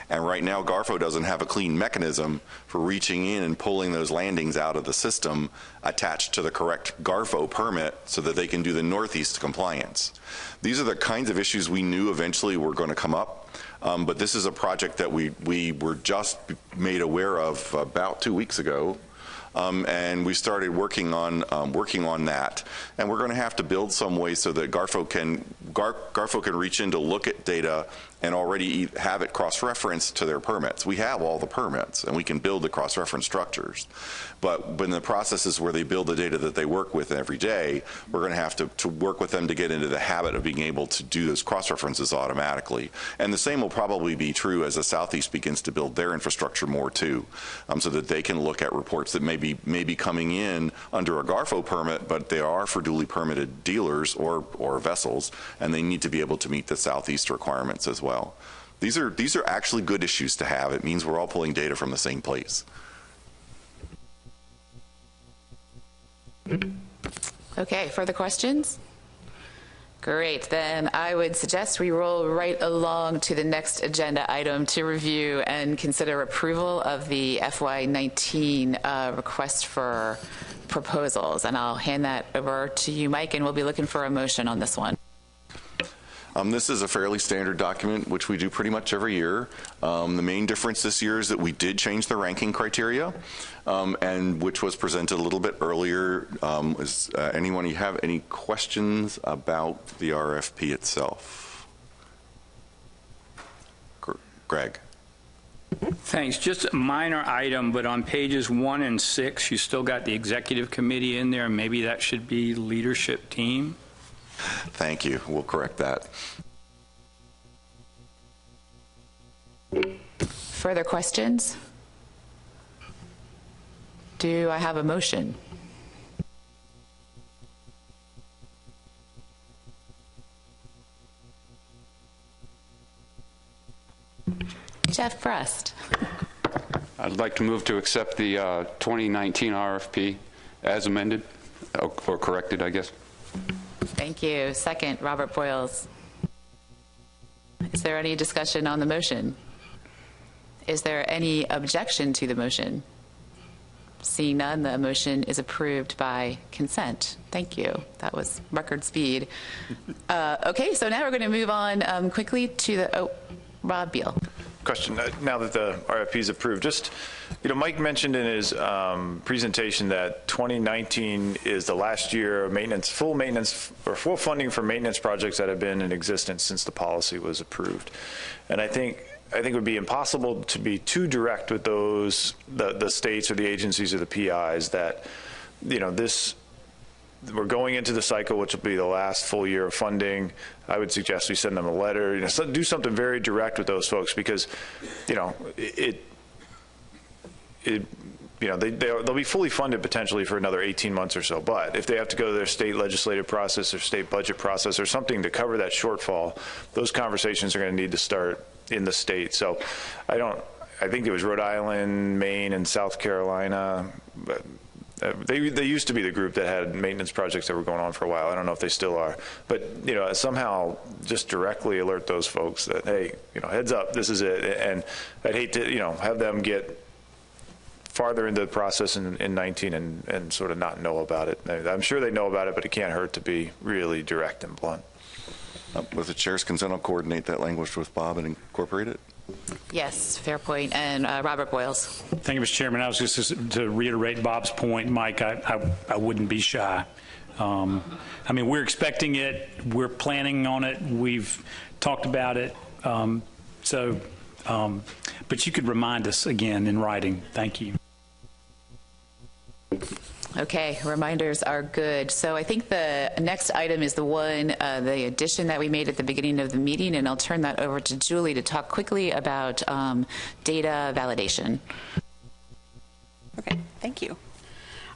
Speaker 2: And right now, Garfo doesn't have a clean mechanism for reaching in and pulling those landings out of the system attached to the correct Garfo permit so that they can do the Northeast compliance. These are the kinds of issues we knew eventually were going to come up, but this is a project that we were just made aware of about 2 weeks ago. And we started working on that, and we're going to have to build some way so that Garfo can reach in to look at data and already have it cross-referenced to their permits. We have all the permits, and we can build the cross-reference structures. But in the processes where they build the data that they work with every day, we're going to have to work with them to get into the habit of being able to do those cross-references automatically. And the same will probably be true as the Southeast begins to build their infrastructure more too, so that they can look at reports that may be coming in under a GARFO permit, but they are for duly permitted dealers or vessels, and they need to be able to meet the Southeast requirements as well. These are actually good issues to have. It means we're all pulling data from the same place.
Speaker 1: Okay, further questions? Great, then I would suggest we roll right along to the next agenda item to review and consider approval of the FY19 request for proposals. And I'll hand that over to you, Mike, and we'll be looking for a motion on this one.
Speaker 2: This is a fairly standard document, which we do pretty much every year. The main difference this year is that we did change the ranking criteria, and which was presented a little bit earlier. Anyone have any questions about the RFP itself? Greg.
Speaker 9: Thanks. Just a minor item, but on pages 1 and 6, you still got the executive committee in there. Maybe that should be leadership team.
Speaker 2: Thank you. We'll correct that.
Speaker 1: Further questions? Do I have a motion? Jeff Prest.
Speaker 8: I'd like to move to accept the 2019 RFP as amended, or corrected, I guess.
Speaker 1: Thank you. Second, Robert Boyles. Is there any discussion on the motion? Is there any objection to the motion? Seeing none, the motion is approved by consent. Thank you. That was record speed. Okay, so now we're going to move on quickly to the, Rob Beal.
Speaker 10: Question, now that the RFP is approved, just, Mike mentioned in his presentation that 2019 is the last year of maintenance, full full funding for maintenance projects that have been in existence since the policy was approved. And I think it would be impossible to be too direct with those, the states or the agencies or the PIs that, we're going into the cycle, which will be the last full year of funding. I would suggest we send them a letter, do something very direct with those folks, because, they'll be fully funded potentially for another 18 months or so. But if they have to go to their state legislative process or state budget process or something to cover that shortfall, those conversations are going to need to start in the state. So I think it was Rhode Island, Maine, and South Carolina. But they used to be the group that had maintenance projects that were going on for a while. I don't know if they still are, but somehow just directly alert those folks that, hey, heads up, this is it. And I'd hate to have them get farther into the process in 19 and sort of not know about it. I'm sure they know about it, but it can't hurt to be really direct and blunt.
Speaker 2: With the chair's consent, I'll coordinate that language with Bob and incorporate it.
Speaker 1: Yes, fair point. And Robert Boyles.
Speaker 11: Thank you, Mr. Chairman. I was just to reiterate Bob's point, Mike, I wouldn't be shy. I mean, we're expecting it. We're planning on it. We've talked about it. But you could remind us again in writing. Thank you.
Speaker 1: Okay, reminders are good. So I think the next item is the one, the addition that we made at the beginning of the meeting, and I'll turn that over to Julie to talk quickly about data validation.
Speaker 3: Okay, thank you.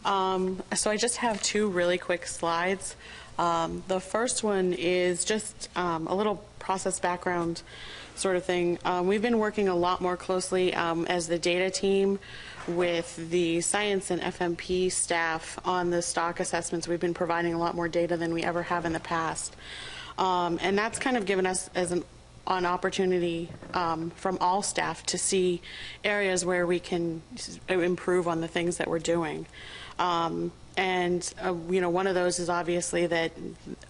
Speaker 3: So I just have two really quick slides. The first one is just a little process background sort of thing. We've been working a lot more closely as the data team with the science and FMP staff on the stock assessments. We've been providing a lot more data than we ever have in the past. And that's kind of given us as an opportunity from all staff to see areas where we can improve on the things that we're doing. One of those is obviously that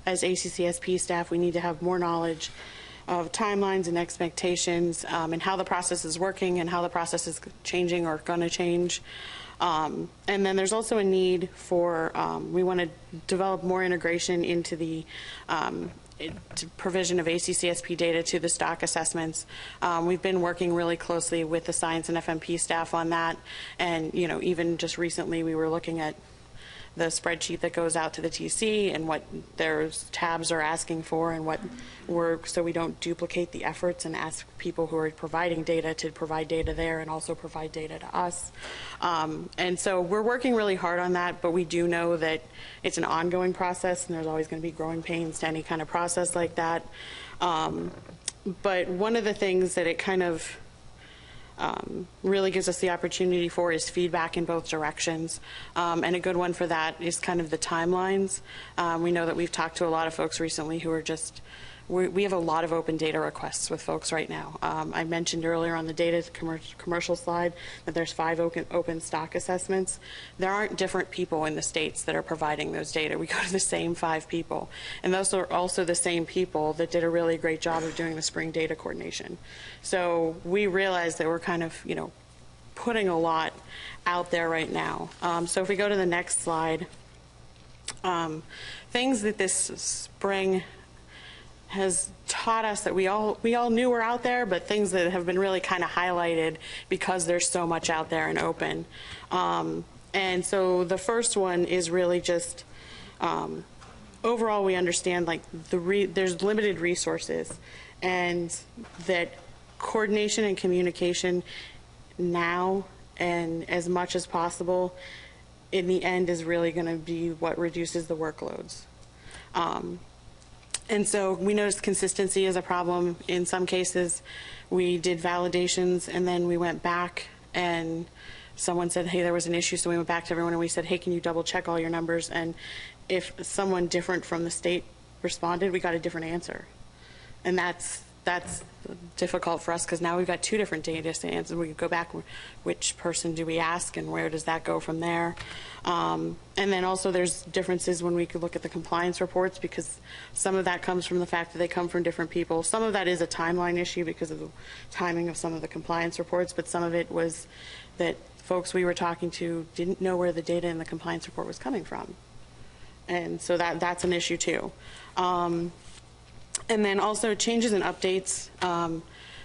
Speaker 3: as ACCSP staff, we need to have more knowledge of timelines and expectations and how the process is working and how the process is changing or going to change. And then there's also a need for, we want to develop more integration into the provision of ACCSP data to the stock assessments. We've been working really closely with the science and FMP staff on that, and even just recently we were looking at the spreadsheet that goes out to the TC and what their tabs are asking for and what so we don't duplicate the efforts and ask people who are providing data to provide data there and also provide data to us. And so we're working really hard on that, but we do know that it's an ongoing process and there's always going to be growing pains to any kind of process like that. But one of the things that it kind of really gives us the opportunity for is feedback in both directions. And a good one for that is kind of the timelines. We know that we've talked to a lot of folks recently who are just, we have a lot of open data requests with folks right now. I mentioned earlier on the data commercial slide that there's 5 open stock assessments. There aren't different people in the states that are providing those data. We go to the same 5 people. And those are also the same people that did a really great job of doing the spring data coordination. So we realize that we're kind of, putting a lot out there right now. So if we go to the next slide, things that this spring has taught us that we all knew were out there, but things that have been really kind of highlighted because there's so much out there and open. And so the first one is really just overall we understand like there's limited resources and that coordination and communication now and as much as possible in the end is really going to be what reduces the workloads. And so we noticed consistency is a problem. In some cases, we did validations and then we went back and someone said, hey, there was an issue. So we went back to everyone and we said, hey, can you double check all your numbers? And if someone different from the state responded, we got a different answer. And that's difficult for us because now we've got 2 different data stands and we could go back, which person do we ask and where does that go from there? And then also there's differences when we could look at the compliance reports because some of that comes from the fact that they come from different people. Some of that is a timeline issue because of the timing of some of the compliance reports, but some of it was that folks we were talking to didn't know where the data in the compliance report was coming from. And so that's an issue too. And then also changes and updates.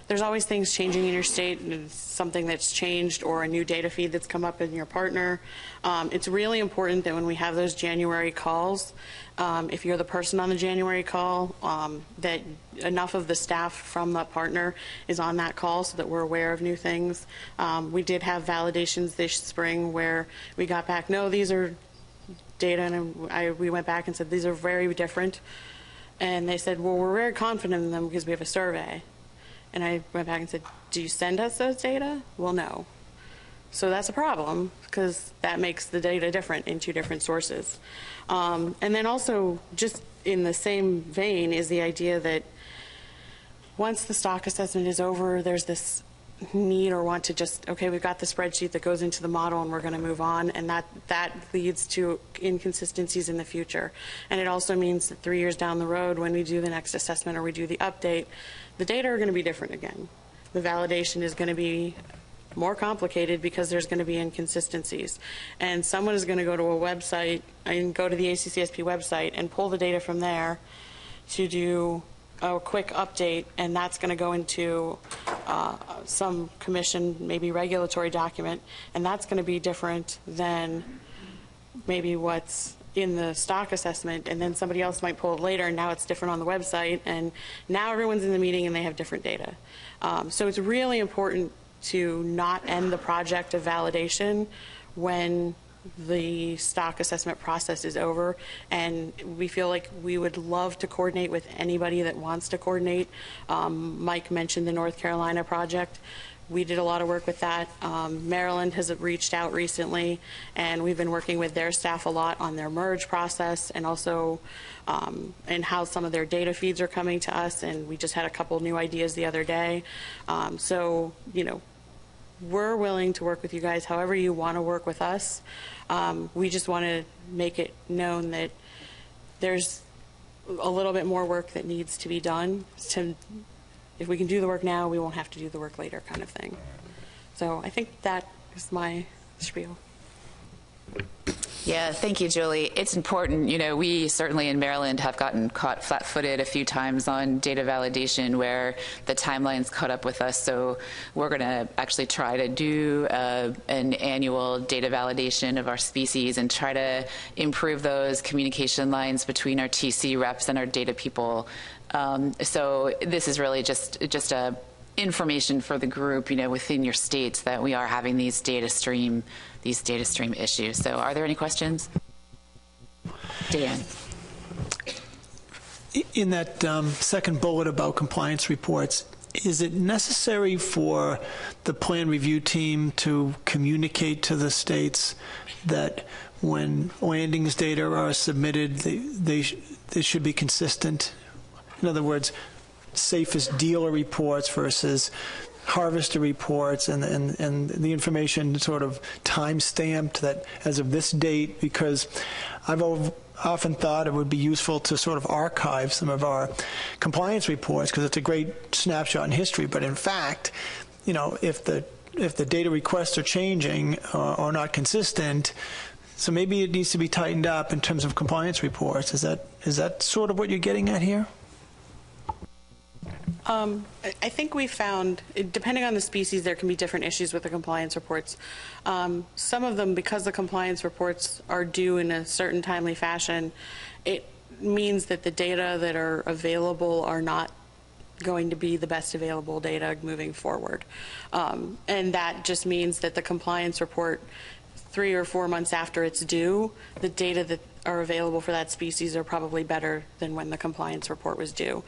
Speaker 3: There's always things changing in your state, and something that's changed or a new data feed that's come up in your partner. It's really important that when we have those January calls, if you're the person on the January call, that enough of the staff from the partner is on that call so that we're aware of new things. We did have validations this spring where we got back, no, these are data, and we went back and said, these are very different. And they said, well, we're very confident in them because we have a survey. And I went back and said, do you send us those data? Well, no. So that's a problem because that makes the data different in 2 different sources. And then also, just in the same vein, is the idea that once the stock assessment is over, there's this need or want to just, okay, we've got the spreadsheet that goes into the model and we're going to move on, and that leads to inconsistencies in the future. And it also means that 3 years down the road when we do the next assessment or we do the update, the data are going to be different again. The validation is going to be more complicated because there's going to be inconsistencies. And someone is going to go to a website and go to the ACCSP website and pull the data from there to do a quick update, and that's going to go into some commission, maybe regulatory document, and that's going to be different than maybe what's in the stock assessment, and then somebody else might pull it later, and now it's different on the website, and now everyone's in the meeting and they have different data. So it's really important to not end the project of validation when the stock assessment process is over, and we feel like we would love to coordinate with anybody that wants to coordinate. Mike mentioned the North Carolina project. We did a lot of work with that. Maryland has reached out recently, and we've been working with their staff a lot on their merge process and also and how some of their data feeds are coming to us, and we just had a couple new ideas the other day. So, we're willing to work with you guys however you want to work with us. We just want to make it known that there's a little bit more work that needs to be done. If we can do the work now, we won't have to do the work later, kind of thing. So I think that is my spiel.
Speaker 1: Yeah, thank you, Julie. It's important. You know, we certainly in Maryland have gotten caught flat-footed a few times on data validation where the timelines caught up with us. So we're going to actually try to do an annual data validation of our species and try to improve those communication lines between our TC reps and our data people. So this is really just a information for the group, you know, within your states that we are having these data stream issues. So are there any questions? Dan.
Speaker 12: In that second bullet about compliance reports, is it necessary for the plan review team to communicate to the states that when landings data are submitted, they should be consistent? In other words, safest dealer reports versus harvester reports, and the information sort of time stamped that as of this date, because I've often thought it would be useful to sort of archive some of our compliance reports because it's a great snapshot in history. But in fact, you know, if the data requests are changing or not consistent, so maybe it needs to be tightened up in terms of compliance reports. Is that sort of what you're getting at here?
Speaker 3: I think we found, depending on the species, there can be different issues with the compliance reports. Some of them, because the compliance reports are due in a certain timely fashion, it means that the data that are available are not going to be the best available data moving forward. And that just means that the compliance report, 3 or 4 months after it's due, the data that are available for that species are probably better than when the compliance report was due.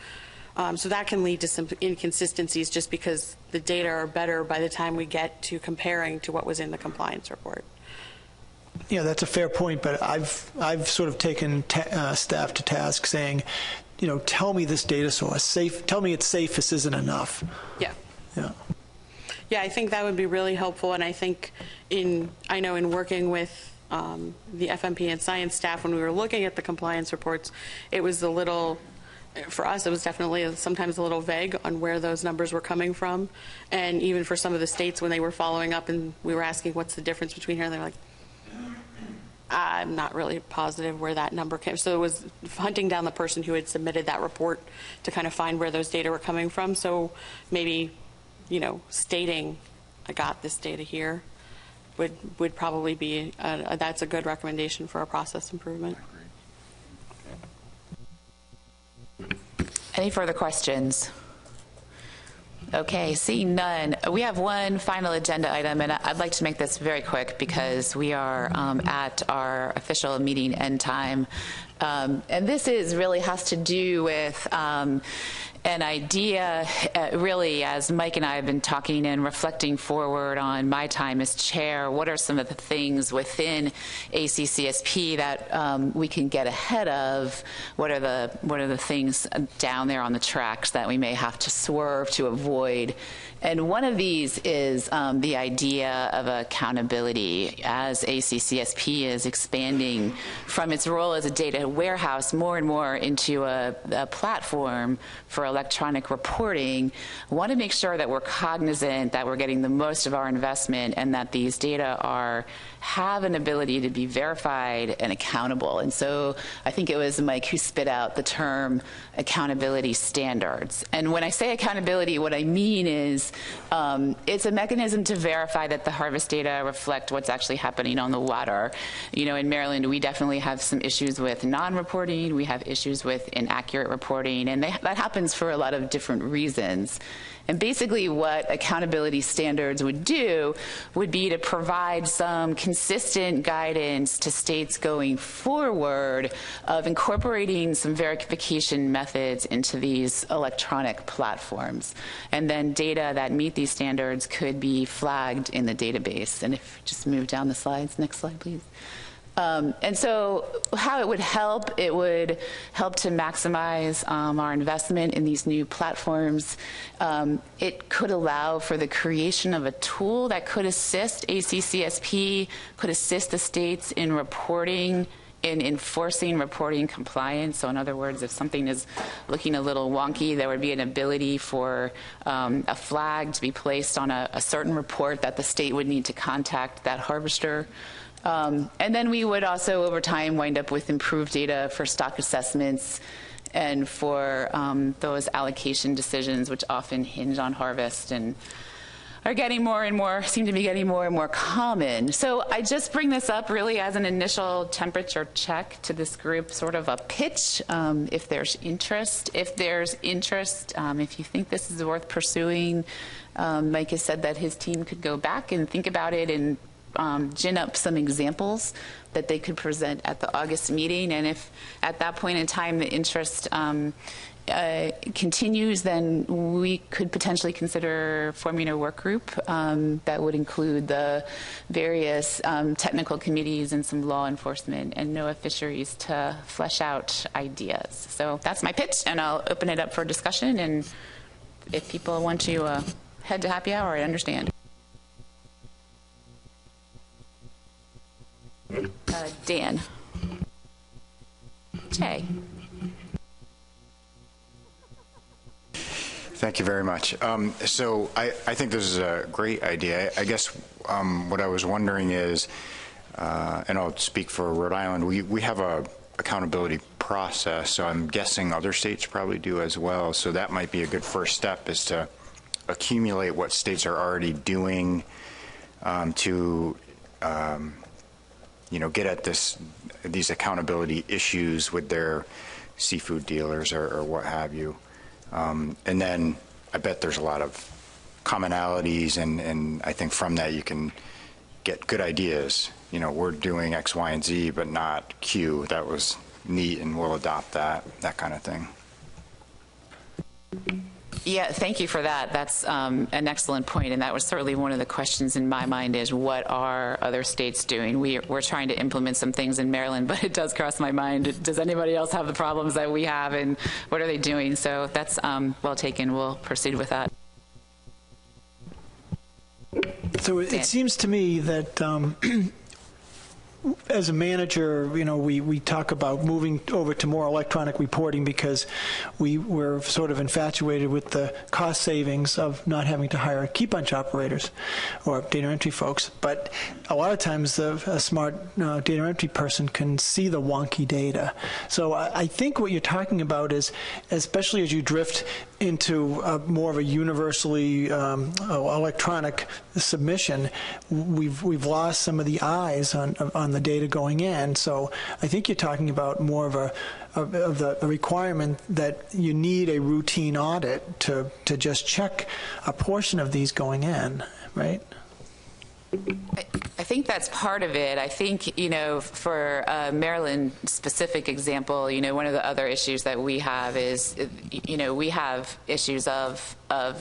Speaker 3: So that can lead to some inconsistencies just because the data are better by the time we get to comparing to what was in the compliance report.
Speaker 12: Yeah, that's a fair point, but I've sort of taken staff to task saying, you know, tell me this data source, tell me it's safe, this isn't enough.
Speaker 3: Yeah.
Speaker 12: Yeah.
Speaker 3: Yeah, I think that would be really helpful, and I think I know in working with the FMP and science staff when we were looking at the compliance reports, it was a little, for us, it was definitely sometimes a little vague on where those numbers were coming from. And even for some of the states, when they were following up and we were asking what's the difference between here, and they were like, I'm not really positive where that number came. So it was hunting down the person who had submitted that report to kind of find where those data were coming from. So maybe, you know, stating, I got this data here would probably be, that's a good recommendation for a process improvement.
Speaker 1: Any further questions? Okay, seeing none. We have one final agenda item, and I'd like to make this very quick because we are at our official meeting end time. And this really has to do with an idea, really, as Mike and I have been talking and reflecting forward on my time as chair, what are some of the things within ACCSP that we can get ahead of? What are the things down there on the tracks that we may have to swerve to avoid? And one of these is the idea of accountability. As ACCSP is expanding from its role as a data warehouse more and more into a platform for electronic reporting, I want to make sure that we're cognizant that we're getting the most of our investment and that these data have an ability to be verified and accountable. And so I think it was Mike who spit out the term accountability standards. And when I say accountability, what I mean is it's a mechanism to verify that the harvest data reflect what's actually happening on the water. You know, in Maryland, we definitely have some issues with non-reporting. We have issues with inaccurate reporting, and that happens for a lot of different reasons. And basically what accountability standards would do would be to provide some consistent guidance to states going forward of incorporating some verification methods into these electronic platforms. And then data that meet these standards could be flagged in the database. And if you just move down the slides, next slide, please. And so how it would help to maximize our investment in these new platforms. It could allow for the creation of a tool that could assist ACCSP, could assist the states in reporting, in enforcing reporting compliance. So in other words, if something is looking a little wonky, there would be an ability for a flag to be placed on a certain report that the state would need to contact that harvester. And then we would also, over time, wind up with improved data for stock assessments and for those allocation decisions, which often hinge on harvest and are getting more and more, seem to be getting more and more common. So I just bring this up really as an initial temperature check to this group, sort of a pitch, if there's interest. If you think this is worth pursuing, Mike has said that his team could go back and think about it and gin up some examples that they could present at the August meeting. And if at that point in time the interest continues, then we could potentially consider forming a work group that would include the various technical committees and some law enforcement and NOAA fisheries to flesh out ideas. So that's my pitch, and I'll open it up for discussion. And if people want to head to happy hour, I understand. Dan. Jay.
Speaker 7: Thank you very much. So I think this is a great idea. I guess what I was wondering is, and I'll speak for Rhode Island, we have a accountability process, so I'm guessing other states probably do as well. So that might be a good first step, is to accumulate what states are already doing to get at these accountability issues with their seafood dealers or what have you. And then I bet there's a lot of commonalities, and I think from that you can get good ideas. We're doing X, Y, and Z, but not Q. That was neat, and we'll adopt that kind of thing.
Speaker 1: Yeah, thank you for that. That's an excellent point, and that was certainly one of the questions in my mind, is what are other states doing? We're trying to implement some things in Maryland, but it does cross my mind, does anybody else have the problems that we have, and what are they doing? So that's well taken. We'll proceed with that.
Speaker 12: So it seems to me that as a manager, we talk about moving over to more electronic reporting because we're sort of infatuated with the cost savings of not having to hire key bunch operators or data entry folks. But a lot of times a smart data entry person can see the wonky data. So I think what you're talking about is, especially as you drift into more of a universally electronic submission, we've lost some of the eyes on the data going in. So I think you're talking about more of a requirement that you need a routine audit to just check a portion of these going in, right?
Speaker 1: I think that's part of it. I think, for a Maryland specific example, one of the other issues that we have is, we have issues of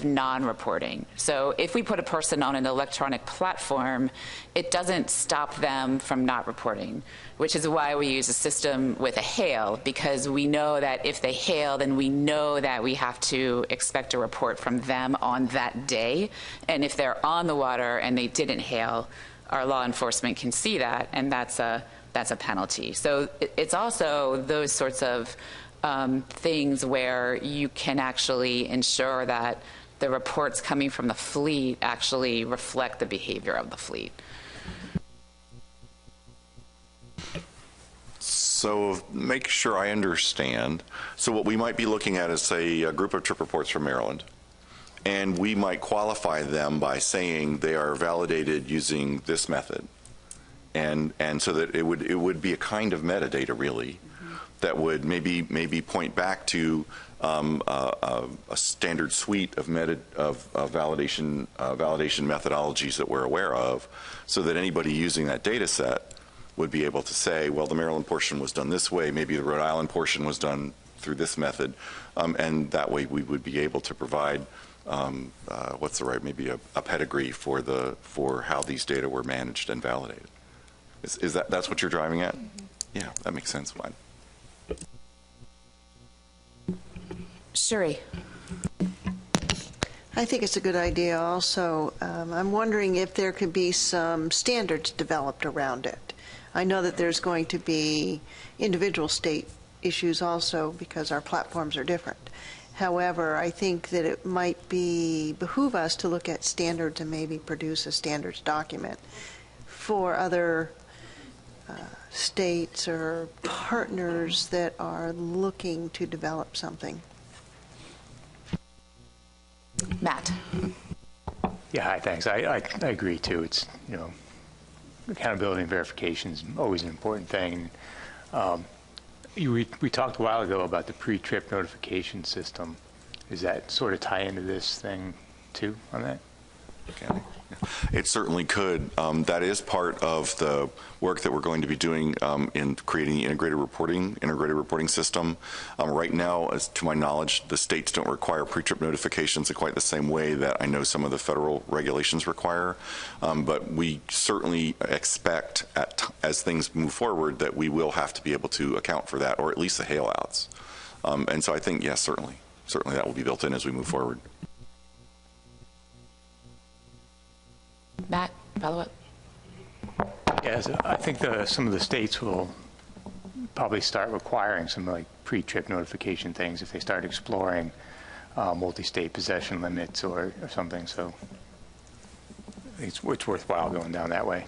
Speaker 1: non-reporting. So if we put a person on an electronic platform, it doesn't stop them from not reporting, which is why we use a system with a hail, because we know that if they hail, then we know that we have to expect a report from them on that day. And if they're on the water and they didn't hail, our law enforcement can see that, and that's a penalty. So it's also those sorts of things where you can actually ensure that the reports coming from the fleet actually reflect the behavior of the fleet.
Speaker 2: So make sure I understand. So what we might be looking at is, say, a group of trip reports from Maryland, and we might qualify them by saying they are validated using this method. And so that it would be a kind of metadata, really, that would maybe point back to a standard suite of validation methodologies that we're aware of, so that anybody using that data set would be able to say, well, the Maryland portion was done this way, maybe the Rhode Island portion was done through this method, and that way we would be able to provide maybe a pedigree for how these data were managed and validated. Is that's what you're driving at? Mm-hmm. Yeah, that makes sense. Fine.
Speaker 1: Shuri.
Speaker 13: I think it's a good idea also. I'm wondering if there could be some standards developed around it. I know that there's going to be individual state issues also because our platforms are different. However, I think that it might behoove us to look at standards and maybe produce a standards document for other states or partners that are looking to develop something?
Speaker 1: Matt.
Speaker 14: Yeah, hi, thanks. I agree too. It's, accountability and verification is always an important thing. We talked a while ago about the pre-trip notification system. Does that sort of tie into this thing too on that?
Speaker 2: Okay. It certainly could. That is part of the work that we're going to be doing in creating the integrated reporting system. Right now, as to my knowledge, the states don't require pre-trip notifications in quite the same way that I know some of the federal regulations require. But we certainly expect, as things move forward, that we will have to be able to account for that, or at least the hail-outs. And so I think, yes, certainly that will be built in as we move forward.
Speaker 1: Matt, follow up.
Speaker 14: Yes, I think some of the states will probably start requiring some like pre-trip notification things if they start exploring multi-state possession limits or something. So it's worthwhile going down that way.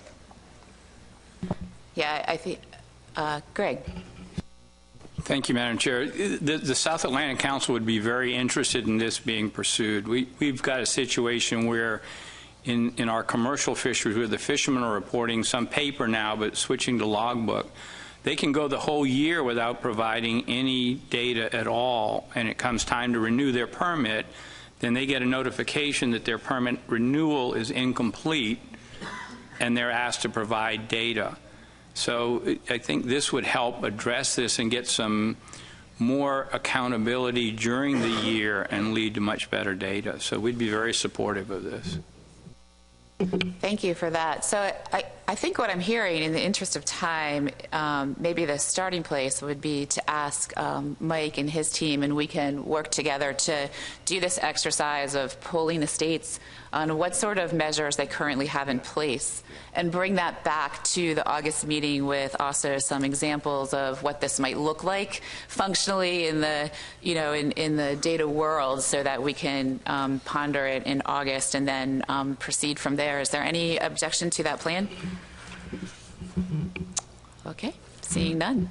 Speaker 1: Yeah, I think, Greg.
Speaker 9: Thank you, Madam Chair. The South Atlantic Council would be very interested in this being pursued. We've got a situation where in our commercial fisheries, where the fishermen are reporting some paper now, but switching to logbook, they can go the whole year without providing any data at all, and it comes time to renew their permit, then they get a notification that their permit renewal is incomplete, and they're asked to provide data. So I think this would help address this and get some more accountability during the year and lead to much better data. So we'd be very supportive of this.
Speaker 1: Thank you for that. So I think what I'm hearing, in the interest of time, maybe the starting place would be to ask Mike and his team, and we can work together to do this exercise of polling the states on what sort of measures they currently have in place, and bring that back to the August meeting with also some examples of what this might look like functionally in the, in the data world, so that we can ponder it in August and then proceed from there. Is there any objection to that plan? Okay, seeing none.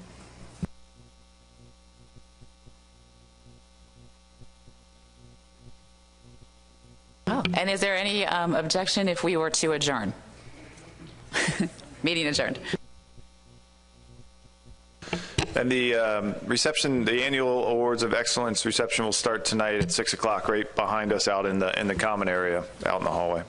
Speaker 1: Oh, and is there any objection if we were to adjourn? Meeting adjourned.
Speaker 10: And the reception, the annual Awards of Excellence reception will start tonight at 6 o'clock, right behind us out in the common area, out in the hallway.